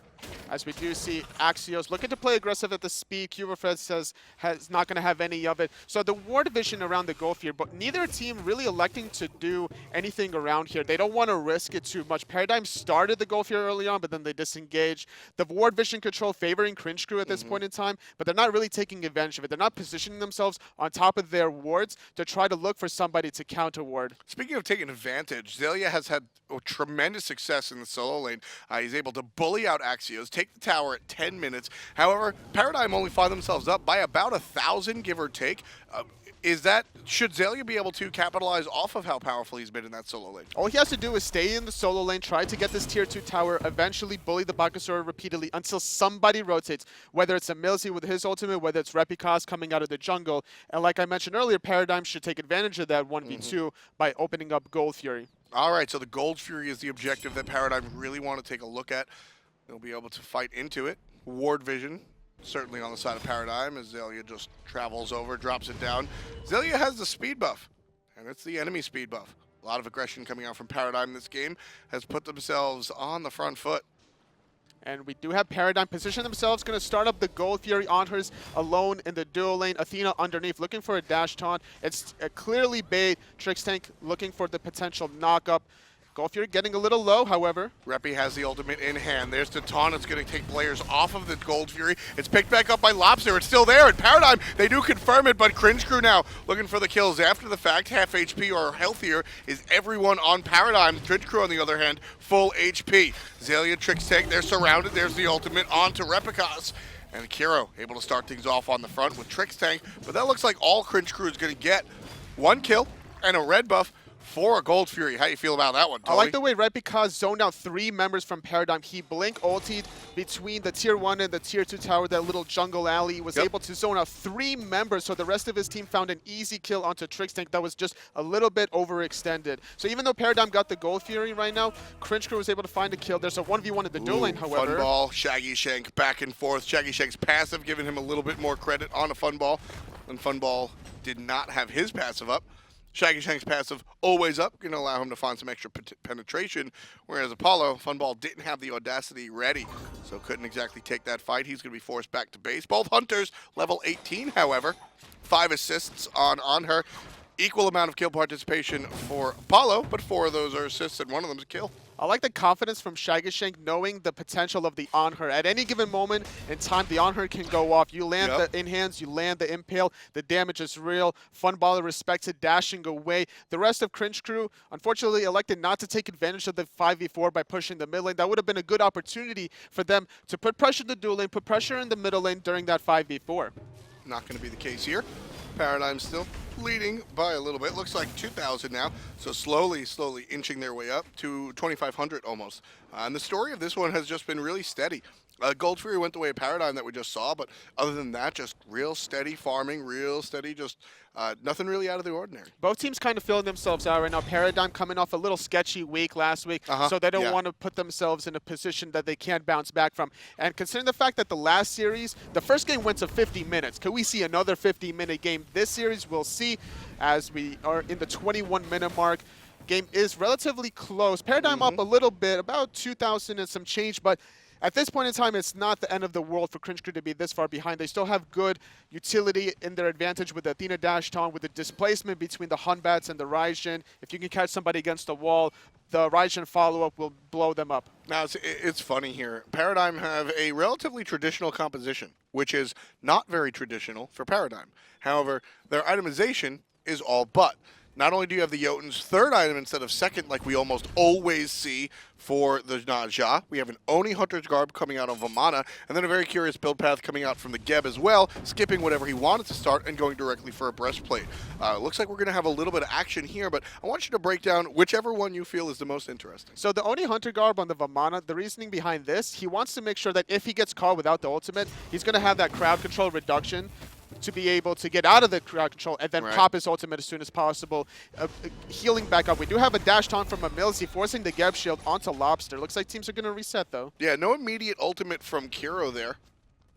As we do see Axioz looking to play aggressive at the speed. QvoFred says has not going to have any of it. So the war division around the Gulf here, but neither team really electing to do anything around here. They don't want to risk it too much. Paradigm started the Gulf here early on, but then they disengaged. The ward vision control favoring Cringe Crew at this point in time, but they're not really taking advantage of it. They're not positioning themselves on top of their wards to try to look for somebody to counter ward. Speaking of taking advantage, Xaliea has had tremendous success in the solo lane. He's able to bully out Axioz, take the tower at 10 minutes. However, Paradigm only find themselves up by about 1,000, give or take. Should Xaliea be able to capitalize off of how powerful he's been in that solo lane? All he has to do is stay in the solo lane, try to get this tier 2 tower, eventually bully the Bakasura repeatedly until somebody rotates, whether it's EmilZy with his ultimate, whether it's Repikas coming out of the jungle. And like I mentioned earlier, Paradigm should take advantage of that 1v2 by opening up Gold Fury. All right, so the Gold Fury is the objective that Paradigm really want to take a look at. They'll be able to fight into it. Ward vision, certainly on the side of Paradigm as Xaliea just travels over, drops it down. Xaliea has the speed buff, and it's the enemy speed buff. A lot of aggression coming out from Paradigm this game has put themselves on the front foot. And we do have Paradigm position themselves, going to start up the Gold Fury. Anhur's alone in the duo lane. Athena underneath, looking for a dash taunt. It's clearly bait. Trixtank looking for the potential knock-up. Gold Fury getting a little low, however. Repi has the ultimate in hand. There's the taunt. It's going to take players off of the Gold Fury. It's picked back up by Lawbster. It's still there. And Paradigm, they do confirm it, but Cringe Crew now looking for the kills after the fact. Half HP or healthier is everyone on Paradigm. Cringe Crew, on the other hand, full HP. Xaliea, Trixtank, they're surrounded. There's the ultimate onto Repikas. And Kero able to start things off on the front with Trixtank. But that looks like all Cringe Crew is going to get. 1 kill and a red buff for a Gold Fury. How you feel about that one, Toby? I like the way Repikas zoned out 3 members from Paradigm. He blink ultied between the tier 1 and the tier 2 tower, that little jungle alley. Was able to zone out 3 members, so the rest of his team found an easy kill onto Trixtank that was just a little bit overextended. So even though Paradigm got the Gold Fury right now, Cringe Crew was able to find a kill. There's a 1v1 in the dual lane, however. Funball, Shaggyshenk back and forth. Shaggyshenk's passive giving him a little bit more credit on a Funball. And Funball did not have his passive up. Shaggyshenk's passive always up, going to allow him to find some extra penetration, whereas Apollo, Funball, didn't have the audacity ready, so couldn't exactly take that fight. He's going to be forced back to base. Both Hunters, level 18, however. 5 assists on Anhur. Equal amount of kill participation for Apollo, but 4 of those are assists, and 1 of them is a kill. I like the confidence from Shaggyshenk knowing the potential of the Anhur. At any given moment in time, the Anhur can go off. You land the in-hands, you land the impale, the damage is real. Funballer respects it, dashing away. The rest of Cringe Crew, unfortunately, elected not to take advantage of the 5v4 by pushing the mid lane. That would have been a good opportunity for them to put pressure in the dual lane, put pressure in the middle lane during that 5v4. Not going to be the case here. Paradigm still leading by a little bit. Looks like 2,000 now, so slowly inching their way up to 2,500 almost. And the story of this one has just been really steady. Gold Fury went the way of Paradigm that we just saw, but other than that, just real steady farming, real steady, just nothing really out of the ordinary. Both teams kind of filling themselves out right now. Paradigm coming off a little sketchy week last week, so they don't want to put themselves in a position that they can't bounce back from. And considering the fact that the last series, the first game went to 50 minutes, could we see another 50-minute game this series? We'll see as we are in the 21-minute mark. Game is relatively close. Paradigm up a little bit, about 2,000 and some change, but At this point in time, it's not the end of the world for Cringe Crew to be this far behind. They still have good utility in their advantage with the Athena dash taunt, with the displacement between the Batz and the Raijin. If you can catch somebody against the wall, the Raijin follow-up will blow them up. Now, it's funny here. Paradigm have a relatively traditional composition, which is not very traditional for Paradigm. However, their itemization is all but. Not only do you have the Jotun's third item instead of second, like we almost always see for the Naja, we have an Oni Hunter's Garb coming out of Vamana, and then a very curious build path coming out from the Geb as well, skipping whatever he wanted to start and going directly for a breastplate. Looks like we're going to have a little bit of action here, but I want you to break down whichever one you feel is the most interesting. So the Oni Hunter Garb on the Vamana, the reasoning behind this, he wants to make sure that if he gets caught without the ultimate, he's going to have that crowd control reduction to be able to get out of the crowd control and then pop his ultimate as soon as possible, healing back up. We do have a dash taunt from EmilZy, forcing the Geb shield onto Lawbster. Looks like teams are going to reset, though. Yeah, no immediate ultimate from Kero there.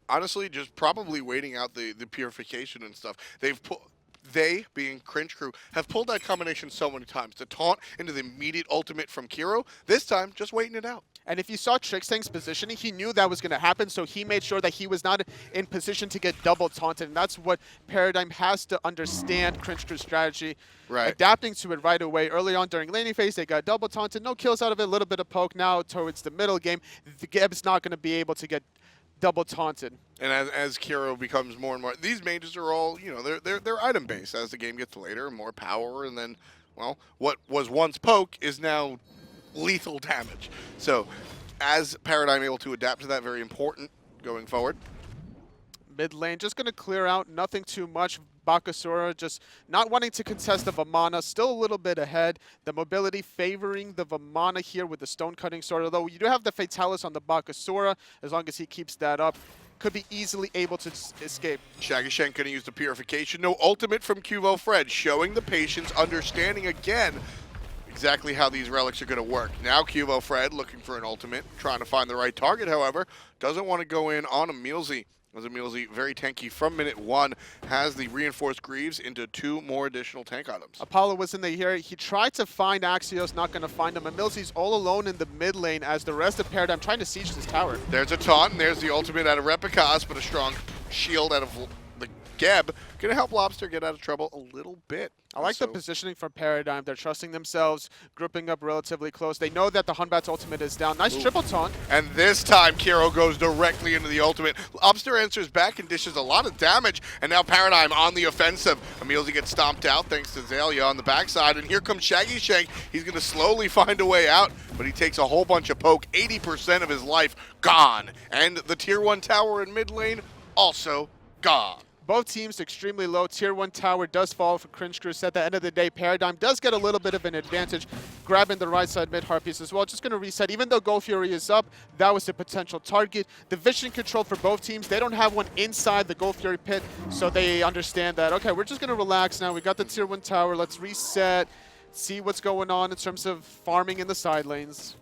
Honestly, just probably waiting out the purification and stuff. They, being Cringe Crew, have pulled that combination so many times. The taunt into the immediate ultimate from Kero, this time just waiting it out. And if you saw Trixtank's positioning, he knew that was going to happen, so he made sure that he was not in position to get double taunted. And that's what Paradigm has to understand Cringe Crew's strategy. Right. Adapting to it right away. Early on during laning phase, they got double taunted. No kills out of it, a little bit of poke. Now towards the middle game, the Geb's not going to be able to get double taunted. And as Kero becomes more and more, these mages are all, you know, they're item based. As the game gets later, more power, and then, well, what was once poke is now lethal damage. So, as Paradigm able to adapt to that, very important going forward. Mid lane, just going to clear out, nothing too much. Bakasura just not wanting to contest the Vamana, still a little bit ahead. The mobility favoring the Vamana here with the stone cutting sword, although you do have the Fatalis on the Bakasura, as long as he keeps that up. Could be easily able to escape. Shaggyshenk going to use the purification. No ultimate from QvoFred, showing the patience, understanding again exactly how these relics are going to work. Now QvoFred looking for an ultimate, trying to find the right target, however, doesn't want to go in on EmilZy. As EmilZy, very tanky from minute one, has the reinforced Greaves into 2 more additional tank items. Apollo was in the here. He tried to find Axioz, not going to find him. EmilZy's all alone in the mid lane as the rest of Paradigm trying to siege this tower. There's a taunt, and there's the ultimate out of Repikas, but a strong shield out of the Geb. Going to help Lawbster get out of trouble a little bit. I like the positioning from Paradigm. They're trusting themselves, grouping up relatively close. They know that the Hunbat's ultimate is down. Nice triple taunt. And this time, Kero goes directly into the ultimate. Lawbster answers back and dishes a lot of damage, and now Paradigm on the offensive. EmilZy gets stomped out thanks to Xaliea on the backside, and here comes Shaggyshenk. He's going to slowly find a way out, but he takes a whole bunch of poke. 80% of his life gone. And the Tier 1 tower in mid lane also gone. Both teams extremely low. Tier 1 tower does fall for Cringe Crew. At the end of the day, Paradigm does get a little bit of an advantage, grabbing the right side mid Harpies as well. Just going to reset. Even though Gold Fury is up, that was a potential target. The vision control for both teams, they don't have one inside the Gold Fury pit, so they understand that, okay, we're just going to relax now. We got the Tier 1 tower. Let's reset, see what's going on in terms of farming in the side lanes.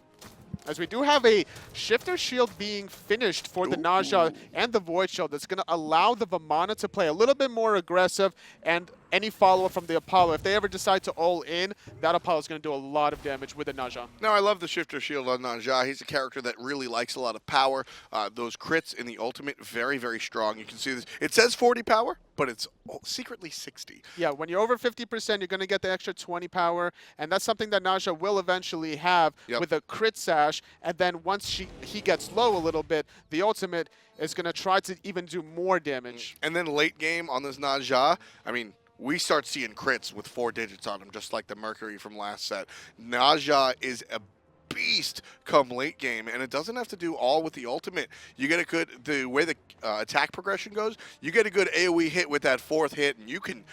As we do have a Shifter Shield being finished for the Naja and the Void Shield, that's going to allow the Vamana to play a little bit more aggressive, and any follow-up from the Apollo. If they ever decide to all in, that Apollo is going to do a lot of damage with the Naja. No, I love the Shifter Shield on Naja. He's a character that really likes a lot of power. Those crits in the ultimate, very, very strong. You can see this. It says 40 power, but it's secretly 60. Yeah, when you're over 50%, you're going to get the extra 20 power, and that's something that Naja will eventually have with a crit sash, and then once he gets low a little bit, the ultimate is going to try to even do more damage. And then late game on this Naja, I mean, we start seeing crits with 4 digits on him, just like the Mercury from last set. Naja is a beast come late game, and it doesn't have to do all with the ultimate. You get a good, the way the attack progression goes, you get a good AoE hit with that 4th hit, and you can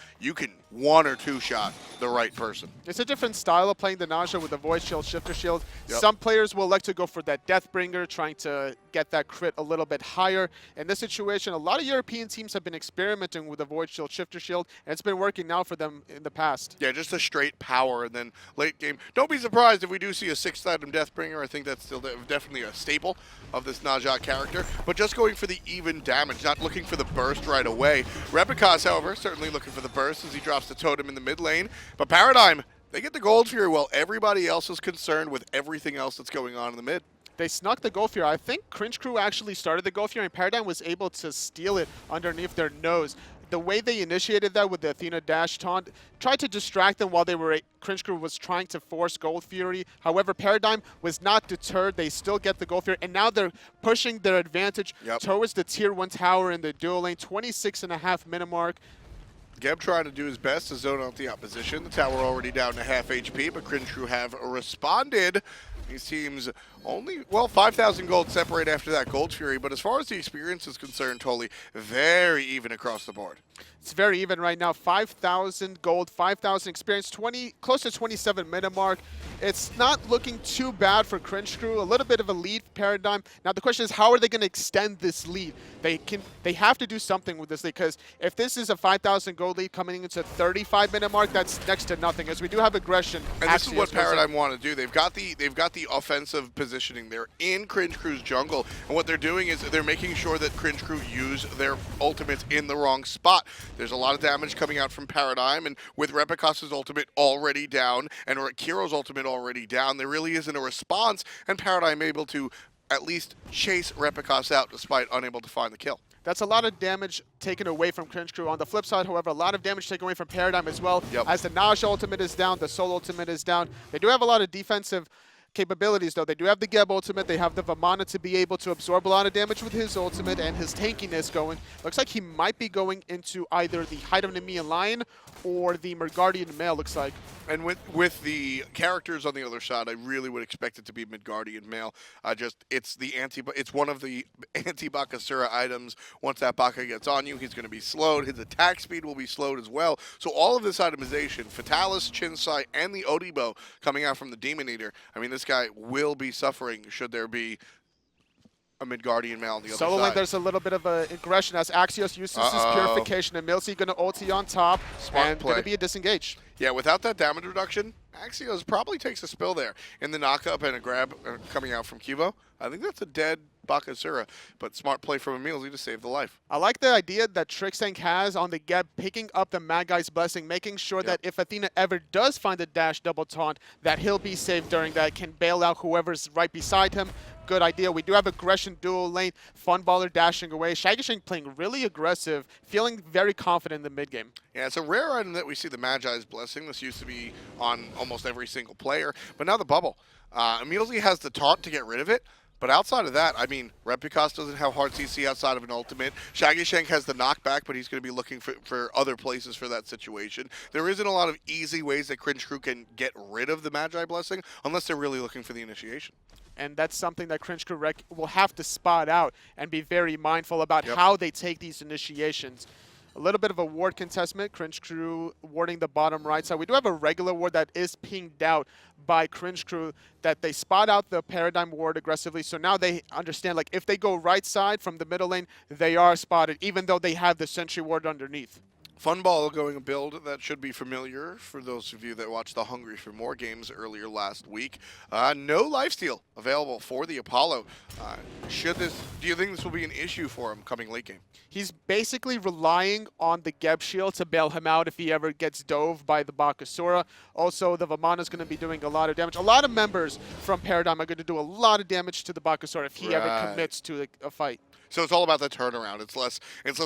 1 or 2 shot the right person. It's a different style of playing the Naja with the Void Shield, Shifter Shield. Some players will like to go for that Deathbringer, trying to get that crit a little bit higher. In this situation, a lot of European teams have been experimenting with the Void Shield, Shifter Shield, and it's been working now for them in the past. Yeah, just a straight power, and then late game. Don't be surprised if we do see a 6th item Deathbringer. I think that's still definitely a staple of this Naja character, but just going for the even damage, not looking for the burst right away. Repikas, however, certainly looking for the burst as he drops the totem in the mid lane, but Paradigm, they get the Gold Fury while everybody else is concerned with everything else that's going on in the mid. They snuck the Gold Fury. I think Cringe Crew actually started the Gold Fury, and Paradigm was able to steal it underneath their nose. The way they initiated that with the Athena dash taunt tried to distract them while Cringe Crew was trying to force Gold Fury. However, Paradigm was not deterred. They still get the Gold Fury, and now they're pushing their advantage towards the Tier 1 tower in the dual lane, 26.5 minute mark. Geb trying to do his best to zone out the opposition. The tower already down to half HP, but Cringe Crew have responded. These teams only, well, 5,000 gold separate after that Gold Fury, but as far as the experience is concerned, totally very even across the board. It's very even right now. 5,000 gold, 5,000 experience, close to 27 minute mark. It's not looking too bad for Cringe Crew. A little bit of a lead Paradigm. Now the question is, how are they going to extend this lead? They have to do something with this lead, because if this is a 5,000 gold lead coming into 35 minute mark, that's next to nothing. As we do have aggression. And this is what Paradigm want to do. They've got the offensive positioning. They're in Cringe Crew's jungle, and what they're doing is they're making sure that Cringe Crew use their ultimates in the wrong spot. There's a lot of damage coming out from Paradigm, and with Repikas' ultimate already down and Kero's ultimate already down, there really isn't a response, and Paradigm able to at least chase Repikas out despite unable to find the kill. That's a lot of damage taken away from Cringe Crew. On the flip side, however, a lot of damage taken away from Paradigm as well. As the Naja ultimate is down, the Soul ultimate is down. They do have a lot of defensive capabilities, though. They do have the Geb ultimate. They have the Vamana to be able to absorb a lot of damage with his ultimate and his tankiness going. Looks like he might be going into either the Height of Nemean Lion or the Midgardian Male, looks like. And with the characters on the other side, I really would expect it to be Midgardian Male. It's one of the anti-Bakasura items. Once that Baka gets on you, he's going to be slowed. His attack speed will be slowed as well. So all of this itemization, Fatalis, Chinsai, and the Odibo coming out from the Demon Eater, I mean, this guy will be suffering should there be a Midgardian Male on the other Solo side. lane, there's a little bit of aggression as Axioz uses his Purification, and EmilZy going to ulti on top, and going to be a disengage. Yeah, without that damage reduction, Axioz probably takes a spill there. In the knock-up and a grab coming out from Qvo, I think that's a dead Bakasura, but smart play from EmilZy to save the life. I like the idea that Trixtank has on the Geb, picking up the Mad Guy's Blessing, making sure that if Athena ever does find a dash double taunt, that he'll be safe during that, can bail out whoever's right beside him. Good idea. We do have aggression dual lane, Funballer dashing away, Shaggyshenk playing really aggressive, feeling very confident in the mid game. Yeah, it's a rare item that we see the Magi's Blessing. This used to be on almost every single player, but now the bubble. EmilZy has the taunt to get rid of it, but outside of that, I mean, Repikas doesn't have hard CC outside of an ultimate. Shaggyshenk has the knockback, but he's going to be looking for other places for that situation. There isn't a lot of easy ways that Cringe Crew can get rid of the Magi Blessing unless they're really looking for the initiation. And that's something that Cringe Crew will have to spot out and be very mindful about how they take these initiations. A little bit of a ward contestment, Cringe Crew warding the bottom right side. We do have a regular ward that is pinged out by Cringe Crew, that they spot out the Paradigm ward aggressively. So now they understand, like, if they go right side from the middle lane, they are spotted, even though they have the sentry ward underneath. Funballer going a build that should be familiar for those of you that watched the Hungry for More games earlier last week. No lifesteal available for the Apollo. Do you think this will be an issue for him coming late game? He's basically relying on the Geb shield to bail him out if he ever gets dove by the Bakasura. Also, the Vamana is going to be doing a lot of damage. A lot of members from Paradigm are going to do a lot of damage to the Bakasura if he ever commits to a fight. So it's all about the turnaround. It's less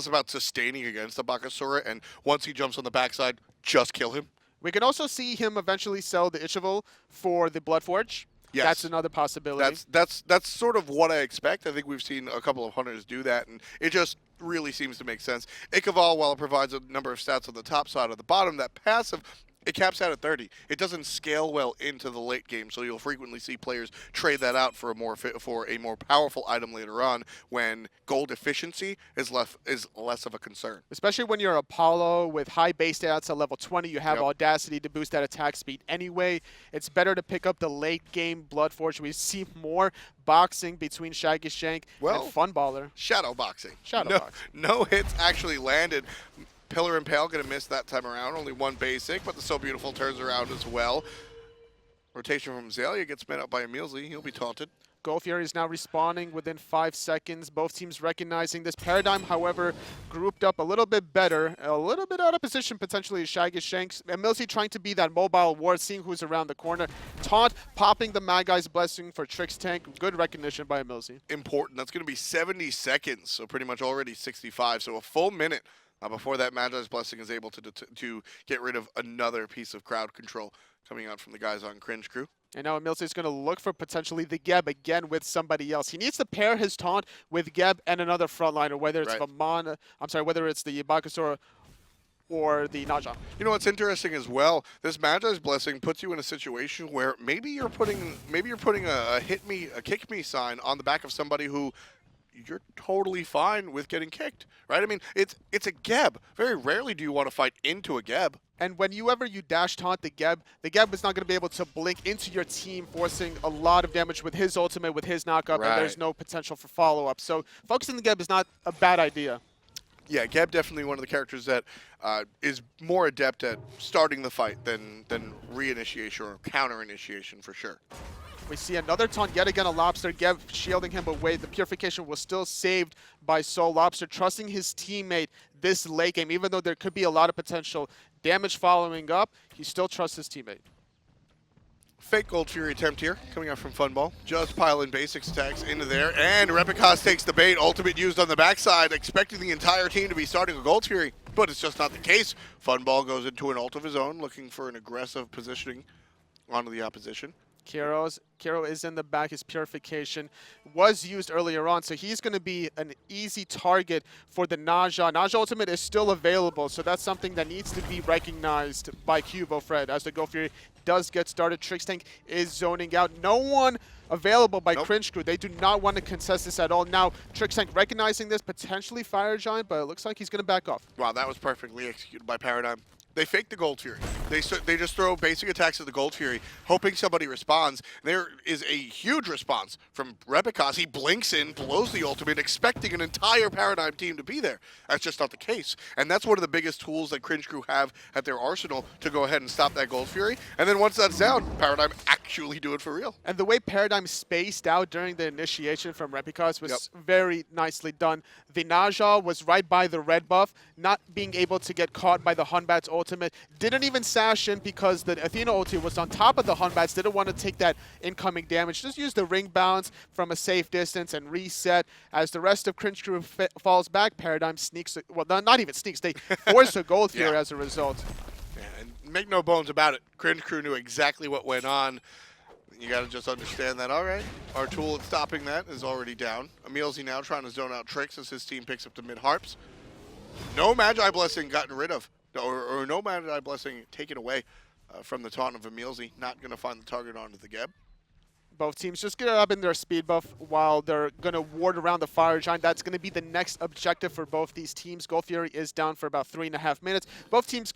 about sustaining against the Bakasura, and once he jumps on the backside, just kill him. We can also see him eventually sell the Ichival for the Bloodforge. Yes. That's another possibility. That's sort of what I expect. I think we've seen a couple of hunters do that, and it just really seems to make sense. Ikaval, while it provides a number of stats on the top side of the bottom, that passive, it caps out at 30. It doesn't scale well into the late game, so you'll frequently see players trade that out for a more powerful item later on when gold efficiency is less of a concern. Especially when you're Apollo with high base stats at level 20, you have Audacity to boost that attack speed anyway. It's better to pick up the late game Bloodforge. We see more boxing between Shaggyshenk and Funballer. Shadow boxing. Shadow boxing. No hits actually landed. Pillar and Pale going to miss that time around. Only one basic, but the So Beautiful turns around as well. Rotation from Xaliea gets met up by EmilZy. He'll be taunted. GoFury is now respawning within 5 seconds. Both teams recognizing this. Paradigm, however, grouped up a little bit better. A little bit out of position, potentially, Shaggyshenk. EmilZy trying to be that mobile ward, seeing who's around the corner. Taunt, popping the Magai's Blessing for Trixtank. Good recognition by EmilZy. Important. That's going to be 70 seconds, so pretty much already 65. So a full minute before that Magi's Blessing is able to get rid of another piece of crowd control coming out from the guys on Cringe Crew. And now EmilZy is going to look for potentially the Geb again with somebody else. He needs to pair his taunt with Geb and another frontliner, whether it's Vamana, whether it's the Bakasura or the Naja. You know what's interesting as well? This Magi's Blessing puts you in a situation where maybe you're putting a kick me sign on the back of somebody who you're totally fine with getting kicked, right? I mean, it's a Geb. Very rarely do you want to fight into a Geb. And whenever you dash taunt the Geb is not going to be able to blink into your team, forcing a lot of damage with his ultimate, with his knockup, and there's no potential for follow-up. So focusing the Geb is not a bad idea. Yeah, Geb definitely one of the characters that is more adept at starting the fight than re-initiation or counter-initiation for sure. We see another taunt, yet again a Lawbster. Geb shielding him away. The Purification was still saved by Soul. Lawbster trusting his teammate this late game. Even though there could be a lot of potential damage following up, he still trusts his teammate. Fake Gold Fury attempt here, coming out from Funball. Just piling basics attacks into there, and Repikas takes the bait. Ultimate used on the backside, expecting the entire team to be starting a Gold Fury, but it's just not the case. Funball goes into an ult of his own, looking for an aggressive positioning onto the opposition. Kero is in the back. His Purification was used earlier on, so he's going to be an easy target for the Naja. Naja Ultimate is still available, so that's something that needs to be recognized by QvoFred as the Go Fury does get started. Trixtank is zoning out. No one available by Cringe Crew. They do not want to contest this at all. Now, Trixtank recognizing this, potentially Fire Giant, but it looks like he's going to back off. Wow, that was perfectly executed by Paradigm. They fake the Gold Fury. They just throw basic attacks at the Gold Fury, hoping somebody responds. There is a huge response from Repikas. He blinks in, blows the ultimate, expecting an entire Paradigm team to be there. That's just not the case. And that's one of the biggest tools that Cringe Crew have at their arsenal to go ahead and stop that Gold Fury. And then once that's down, Paradigm actually do it for real. And the way Paradigm spaced out during the initiation from Repikas was very nicely done. The Naja was right by the red buff, not being able to get caught by the Hunbat's ultimate. Didn't even sash in because the Athena ulti was on top of the Hunbats. Didn't want to take that incoming damage. Just use the ring bounce from a safe distance and reset. As the rest of Cringe Crew falls back, Paradigm sneaks, well, not even sneaks, they force a Gold Fury as a result. Yeah, and make no bones about it, Cringe Crew knew exactly what went on. You got to just understand that, all right, our tool at stopping that is already down. EmilZy now trying to zone out Trix as his team picks up the mid-harps. No Magi Blessing gotten rid of, or no Magi Blessing taken away from the taunt of EmilZy. Not going to find the target onto the Geb. Both teams just get up in their speed buff while they're going to ward around the Fire Giant. That's going to be the next objective for both these teams. Gold Fury is down for about 3.5 minutes. Both teams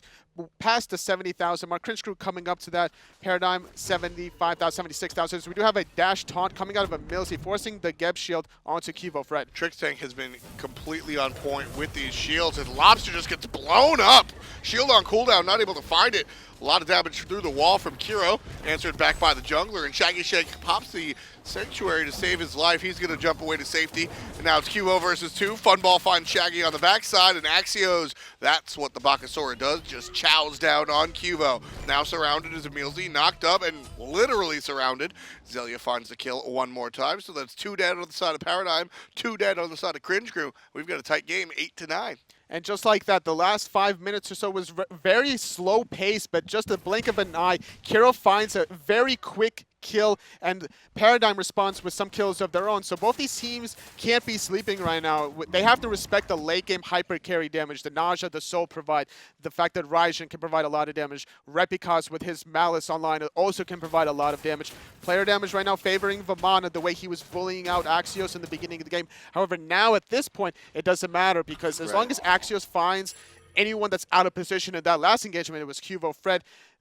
past the 70,000 mark. Cringe Crew coming up to that. Paradigm 75,000, 76,000. So we do have a dash taunt coming out of EmilZy, forcing the Geb shield onto QvoFred. Trixtank has been completely on point with these shields, and Lawbster just gets blown up. Shield on cooldown, not able to find it. A lot of damage through the wall from Kero, answered back by the jungler, and Shaggyshenk pops the Sanctuary to save his life. He's going to jump away to safety, and now it's QO versus 2. Funball finds Shaggy on the backside, and Axioz, that's what the Bakasura does, just chows down on Qvo. Now surrounded is EmilZy, knocked up and literally surrounded. Xaliea finds the kill one more time, so that's 2 dead on the side of Paradigm, 2 dead on the side of Cringe Crew. We've got a tight game, 8-9. And just like that, the last 5 minutes or so was very slow pace, but just a blink of an eye, Kero finds a very quick kill, and Paradigm responds with some kills of their own. So both these teams can't be sleeping right now. They have to respect the late game hyper carry damage. The Naja, the Soul provide. The fact that Raijin can provide a lot of damage. Repikas with his Malice online also can provide a lot of damage. Player damage right now favoring Vamana the way he was bullying out Axioz in the beginning of the game. However, now at this point, it doesn't matter because as long as Axioz finds anyone that's out of position in that last engagement, it was QvoFred,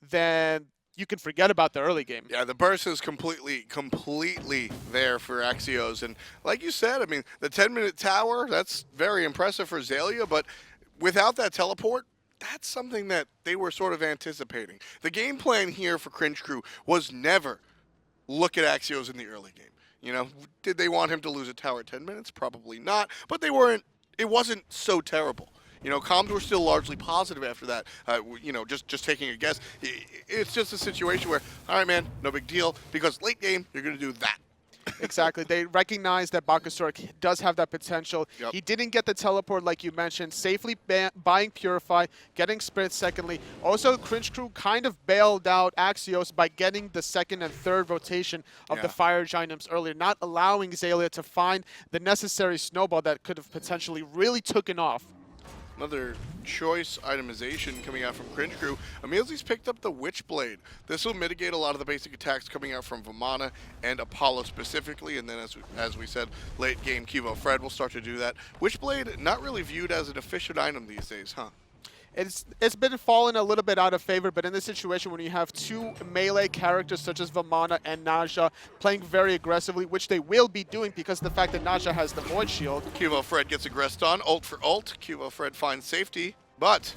then you can forget about the early game. Yeah, the burst is completely there for Axioz. And like you said, I mean, the 10-minute tower, that's very impressive for Xaliea, but without that teleport, that's something that they were sort of anticipating. The game plan here for Cringe Crew was never look at Axioz in the early game. You know, did they want him to lose a tower 10 minutes? Probably not. But they weren't. It wasn't so terrible. You know, comms were still largely positive after that. You know, just taking a guess. It's just a situation where, all right, man, no big deal, because late game, you're going to do that. Exactly. They recognize that Bakasura does have that potential. Yep. He didn't get the teleport like you mentioned, safely buying Purify, getting Spirit secondly. Also, Cringe Crew kind of bailed out Axioz by getting the second and third rotation of the Fire Giants earlier, not allowing Xaliea to find the necessary snowball that could have potentially really taken off. Another choice itemization coming out from Cringe Crew. EmilZy's picked up the Witchblade. This will mitigate a lot of the basic attacks coming out from Vamana and Apollo specifically, and then as we said, late game QvoFred will start to do that. Witchblade, not really viewed as an efficient item these days, huh? It's been falling a little bit out of favor, but in this situation when you have two melee characters such as Vamana and Naja playing very aggressively, which they will be doing because of the fact that Naja has the Void Shield. QvoFred gets aggressed on, ult for ult. QvoFred finds safety, but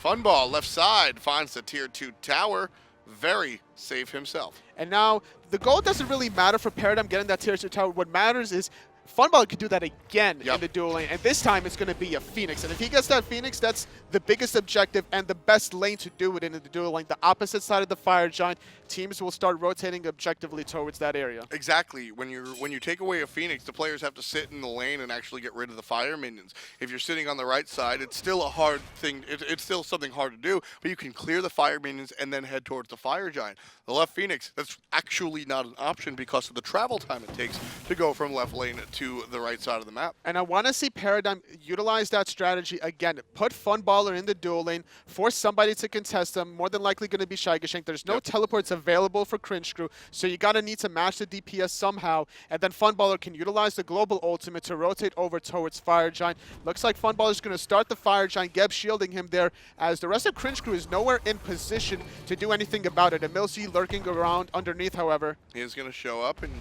Funball left side finds the tier 2 tower. Very safe himself. And now the goal doesn't really matter for Paradigm getting that tier 2 tower. What matters is Funballer could do that again in the dual lane, and this time it's going to be a Phoenix. And if he gets that Phoenix, that's the biggest objective and the best lane to do it in the dual lane. The opposite side of the Fire Giant, teams will start rotating objectively towards that area. Exactly. When you take away a Phoenix, the players have to sit in the lane and actually get rid of the fire minions. If you're sitting on the right side, it's still a hard thing. It's still something hard to do, but you can clear the fire minions and then head towards the Fire Giant. The left Phoenix, that's actually not an option because of the travel time it takes to go from left lane to the right side of the map. And I want to see Paradigm utilize that strategy again. Put Funballer in the dual lane, force somebody to contest them, more than likely going to be Shaggyshenk. There's no teleports available for Cringe Crew, so you got to need to match the DPS somehow, and then Funballer can utilize the global ultimate to rotate over towards Fire Giant. Looks like Funballer's going to start the Fire Giant, Geb shielding him there, as the rest of Cringe Crew is nowhere in position to do anything about it. EmilZy lurking around underneath, however. He is going to show up, and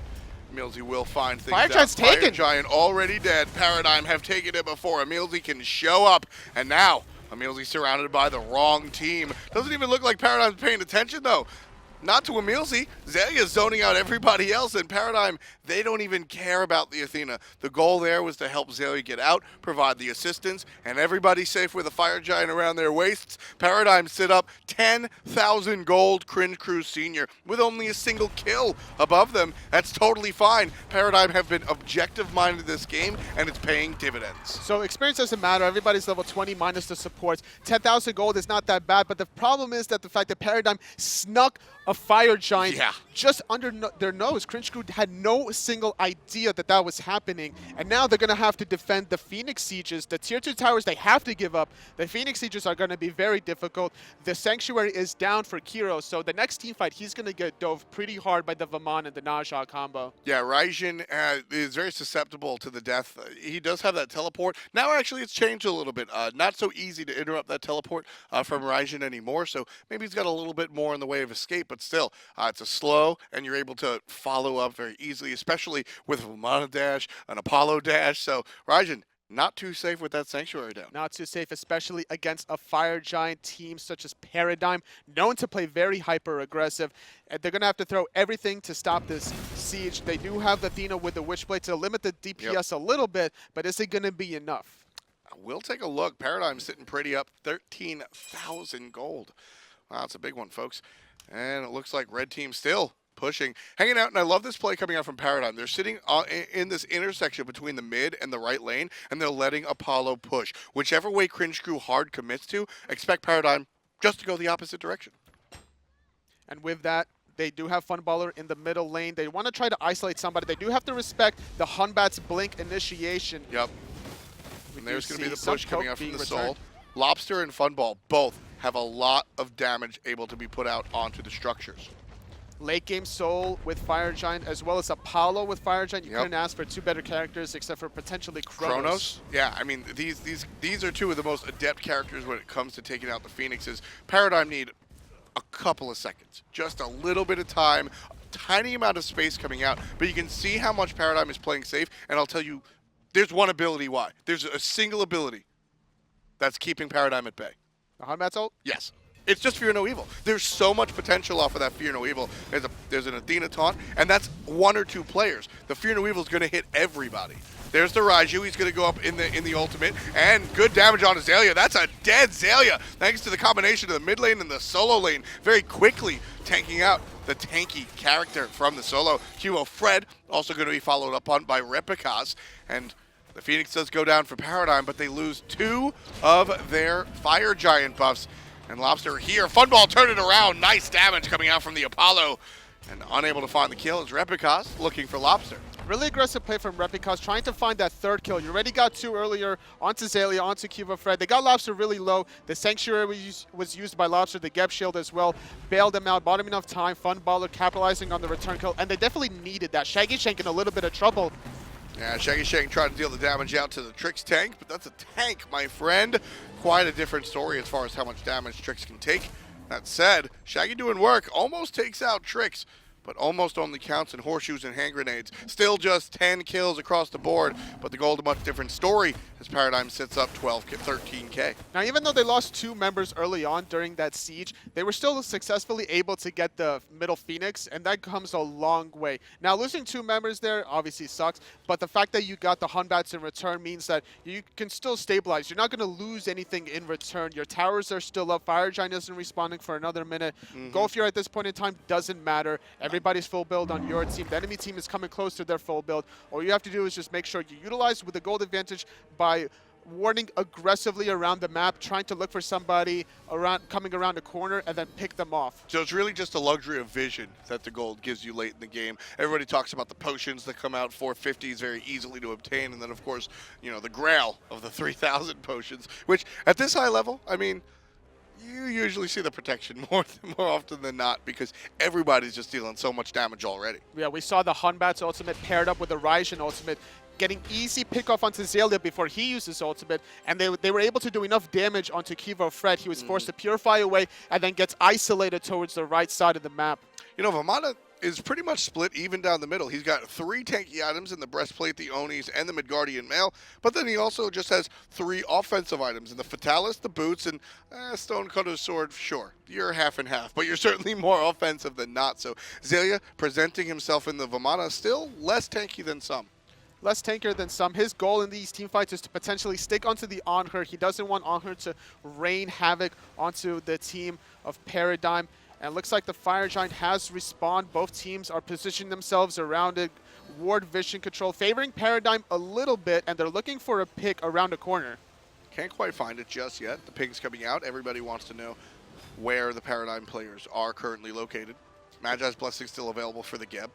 EmilZy will find things Fire out. Giant's taken. Fire Giant already dead. Paradigm have taken it before. EmilZy can show up, and now EmilZy surrounded by the wrong team. Doesn't even look like Paradigm's paying attention, though. Not to EmilZy. Xaliea zoning out everybody else, and Paradigm, they don't even care about the Athena. The goal there was to help Xaliea get out, provide the assistance, and everybody's safe with a Fire Giant around their waists. Paradigm sit up 10,000 gold Cringe Crew Senior with only a single kill above them. That's totally fine. Paradigm have been objective-minded this game, and it's paying dividends. So experience doesn't matter. Everybody's level 20 minus the supports. 10,000 gold is not that bad, but the problem is that the fact that Paradigm snuck a Fire Giant just under their nose. Cringe Crew had no single idea that that was happening, and now they're going to have to defend the Phoenix Sieges. The tier 2 towers they have to give up. The Phoenix Sieges are going to be very difficult. The Sanctuary is down for Kero, so the next team fight, he's going to get dove pretty hard by the Vamana and the Naja combo. Yeah, Raijin is very susceptible to the death. He does have that teleport. Now, actually, it's changed a little bit. Not so easy to interrupt that teleport from Raijin anymore, so maybe he's got a little bit more in the way of escape, but still, it's a slow, and you're able to follow up very easily, especially with a Vamana dash, an Apollo dash. So Raijin, not too safe with that Sanctuary down. Not too safe, especially against a Fire Giant team such as Paradigm, known to play very hyper-aggressive. And they're going to have to throw everything to stop this siege. They do have Athena with the Witchblade to limit the DPS a little bit, but is it going to be enough? We'll take a look. Paradigm's sitting pretty up, 13,000 gold. Wow, that's a big one, folks. And it looks like red team still pushing, hanging out, and I love this play coming out from Paradigm. They're sitting in this intersection between the mid and the right lane, and they're letting Apollo push. Whichever way Cringe Crew hard commits to, expect Paradigm just to go the opposite direction. And with that, they do have Funballer in the middle lane. They want to try to isolate somebody. They do have to respect the Hunbat's blink initiation. Yep. And there's going to be the push coming out from the Soul. Lawbster and Funball both have a lot of damage able to be put out onto the structures. Late game Soul with Fire Giant, as well as Apollo with Fire Giant. You couldn't ask for two better characters except for potentially Kronos. Yeah, I mean, these are two of the most adept characters when it comes to taking out the Phoenixes. Paradigm need a couple of seconds, just a little bit of time, a tiny amount of space coming out, but you can see how much Paradigm is playing safe, and I'll tell you, there's one ability why. There's a single ability that's keeping Paradigm at bay. The Hunbat's ult? Yes. It's just Fear No Evil. There's so much potential off of that Fear No Evil. There's an Athena taunt, and that's 1 or 2 players. The Fear No Evil is going to hit everybody. There's the Raijin. He's going to go up in the ultimate, and good damage on Xaliea. That's a dead Xaliea, thanks to the combination of the mid lane and the solo lane. Very quickly tanking out the tanky character from the solo. QvoFred also going to be followed up on by Repikas, and the Phoenix does go down for Paradigm, but they lose 2 of their Fire Giant buffs. And Lawbster here, Funball turn it around, nice damage coming out from the Apollo. And unable to find the kill is Repikas looking for Lawbster. Really aggressive play from Repikas, trying to find that 3rd kill. You already got 2 earlier onto Xaliea, onto QvoFred. They got Lawbster really low. The Sanctuary was used by Lawbster, the Geb Shield as well. Bailed them out, bought him enough time. Funballer capitalizing on the return kill, and they definitely needed that. Shaggyshenk in a little bit of trouble. Yeah, Shaggyshenk tried to deal the damage out to the Trixtank, but that's a tank, my friend. Quite a different story as far as how much damage Trix can take. That said, Shaggy doing work, almost takes out Trix, but almost only counts in horseshoes and hand grenades. Still just 10 kills across the board, but the gold a much different story as Paradigm sits up 13K. Now, even though they lost 2 members early on during that siege, they were still successfully able to get the middle Phoenix, and that comes a long way. Now, losing 2 members there obviously sucks, but the fact that you got the Hunbats in return means that you can still stabilize. You're not going to lose anything in return. Your towers are still up. Fire Giant isn't responding for another minute. Golfier at this point in time doesn't matter. Everybody's full build on your team. The enemy team is coming close to their full build. All you have to do is just make sure you utilize with the gold advantage by warding aggressively around the map, trying to look for somebody coming around a corner and then pick them off. So it's really just a luxury of vision that the gold gives you late in the game. Everybody talks about the potions that come out 450s very easily to obtain, and then of course, you know, the grail of the 3,000 potions, which at this high level, I mean, you usually see the protection more often than not because everybody's just dealing so much damage already. Yeah, we saw the Hunbat's ultimate paired up with the Raijin ultimate, getting easy pick off onto Xaliea before he used his ultimate, and they were able to do enough damage onto QvoFred. He was forced to purify away and then gets isolated towards the right side of the map. You know, Vamana is pretty much split even down the middle. He's got 3 tanky items in the breastplate, the Onis, and the Midgardian Mail, but then he also just has 3 offensive items in the Fatalis, the boots, and Stonecutter's sword. Sure, you're half and half, but you're certainly more offensive than not. So Xaliea presenting himself in the Vamana, still less tanky than some. Less tankier than some. His goal in these team fights is to potentially stick onto the Anhur. He doesn't want Anhur to rain havoc onto the team of Paradigm. And it looks like the Fire Giant has respawned. Both teams are positioning themselves around it. Ward vision control, favoring Paradigm a little bit, and they're looking for a pick around a corner. Can't quite find it just yet. The ping's coming out. Everybody wants to know where the Paradigm players are currently located. Magi's Blessing still available for the Geb.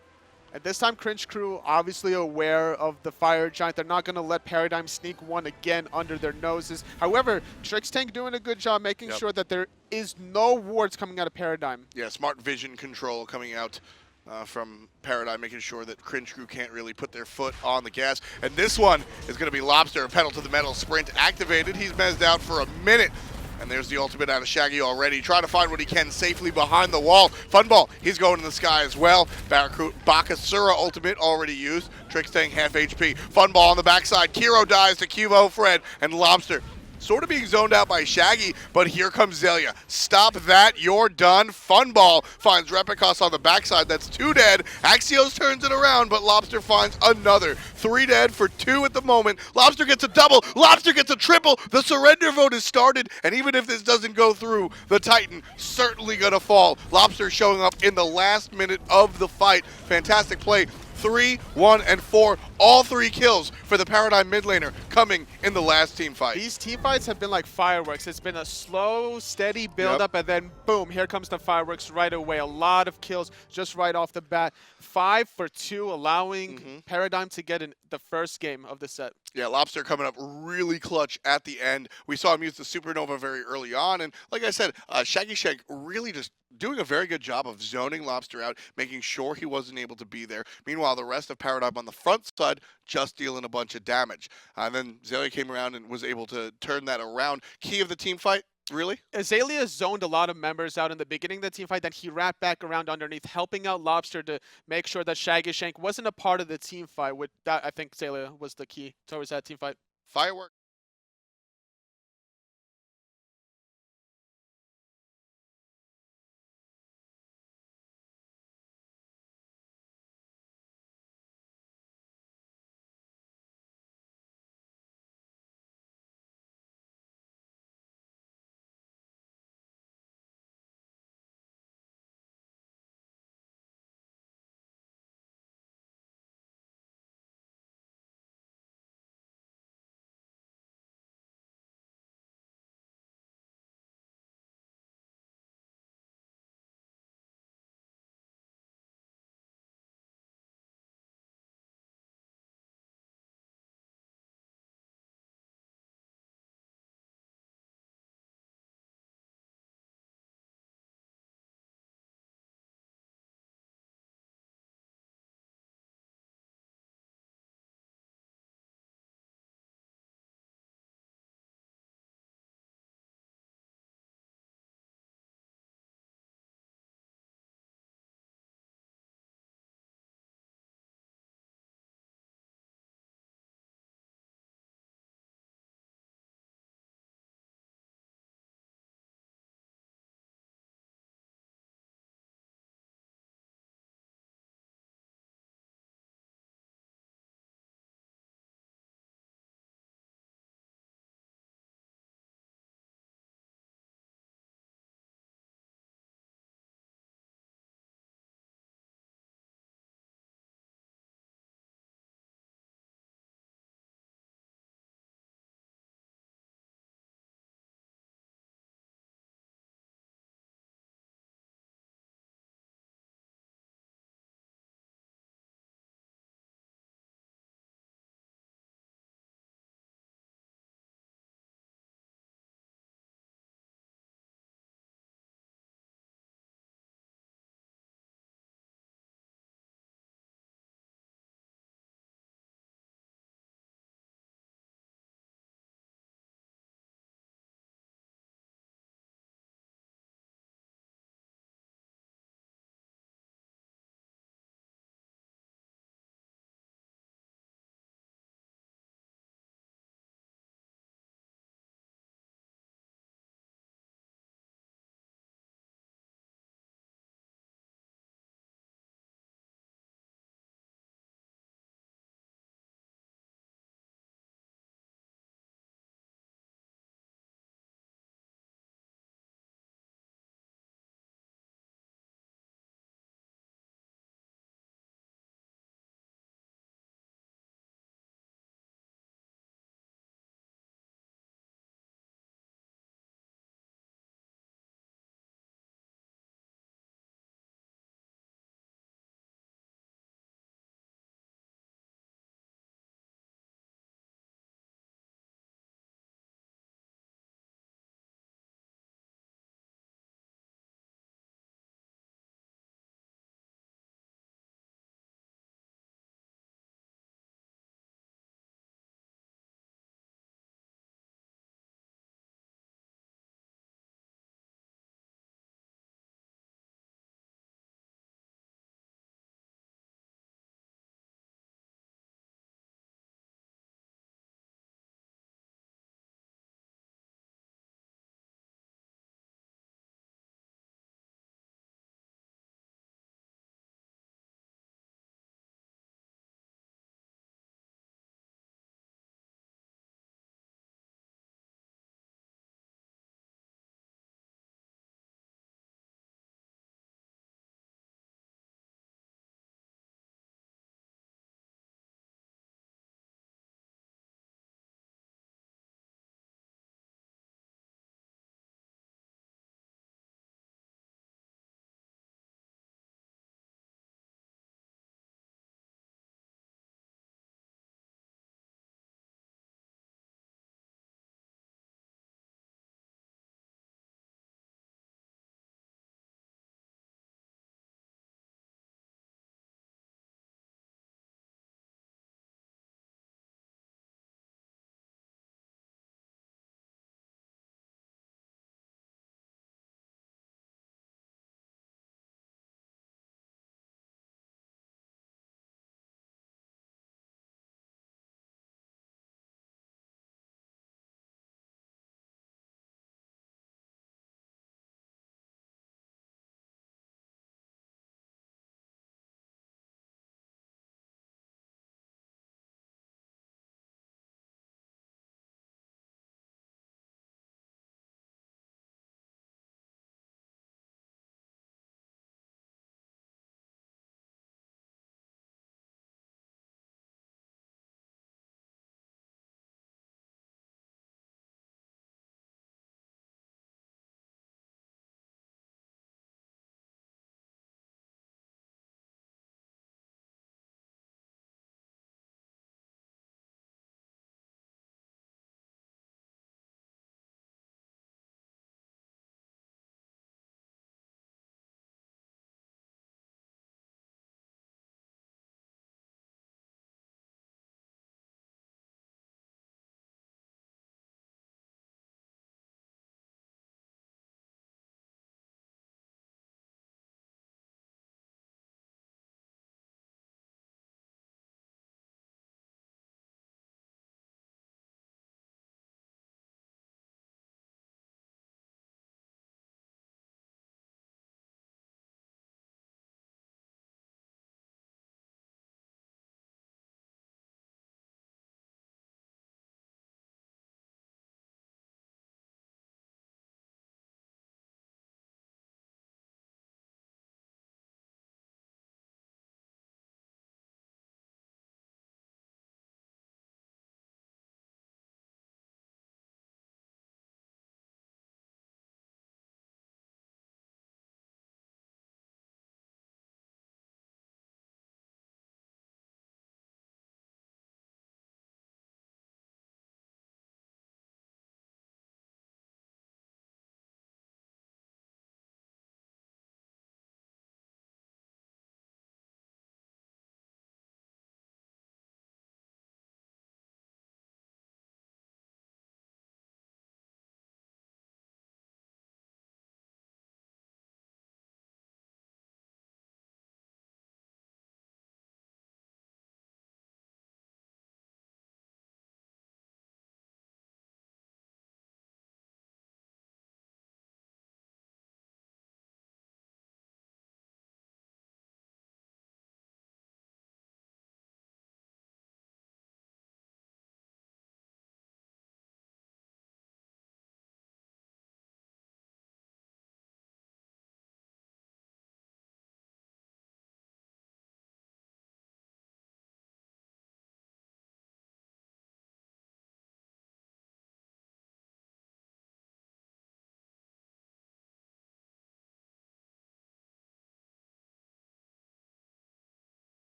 At this time, Cringe Crew obviously aware of the Fire Giant. They're not going to let Paradigm sneak one again under their noses. However, Trixtank doing a good job making sure that there is no wards coming out of Paradigm. Yeah, smart vision control coming out from Paradigm, making sure that Cringe Crew can't really put their foot on the gas. And this one is going to be Lawbster, pedal to the metal, sprint activated. He's mezzed out for a minute. And there's the ultimate out of Shaggy already. Trying to find what he can safely behind the wall. Funball, he's going in the sky as well. Bakasura ultimate already used. Trixtank half HP. Funball on the backside. Kero dies to QvoFred, and Lawbster sort of being zoned out by Shaggy, but here comes Xaliea. Stop that, you're done. Funball finds Repikas on the backside. That's 2 dead. Axioz turns it around, but Lawbster finds another. 3 dead for 2 at the moment. Lawbster gets a double. Lawbster gets a triple. The surrender vote is started, and even if this doesn't go through, the Titan certainly gonna fall. Lawbster showing up in the last minute of the fight. Fantastic play. 3, 1, and 4. All 3 kills for the Paradigm mid laner coming in the last team fight. These team fights have been like fireworks. It's been a slow, steady build-up, and then boom, here comes the fireworks right away. A lot of kills just right off the bat. 5 for 2, allowing Paradigm to get in the first game of the set. Yeah, Lawbster coming up really clutch at the end. We saw him use the Supernova very early on, and like I said, Shaggyshenk really just doing a very good job of zoning Lawbster out, making sure he wasn't able to be there. Meanwhile, the rest of Paradigm on the front side just dealing a bunch of damage. And then Xaliea came around and was able to turn that around. Key of the team fight, really? Xaliea zoned a lot of members out in the beginning of the team fight, then he wrapped back around underneath, helping out Lawbster to make sure that Shaggyshenk wasn't a part of the team fight. With that, I think Xaliea was the key towards that team fight. Firework.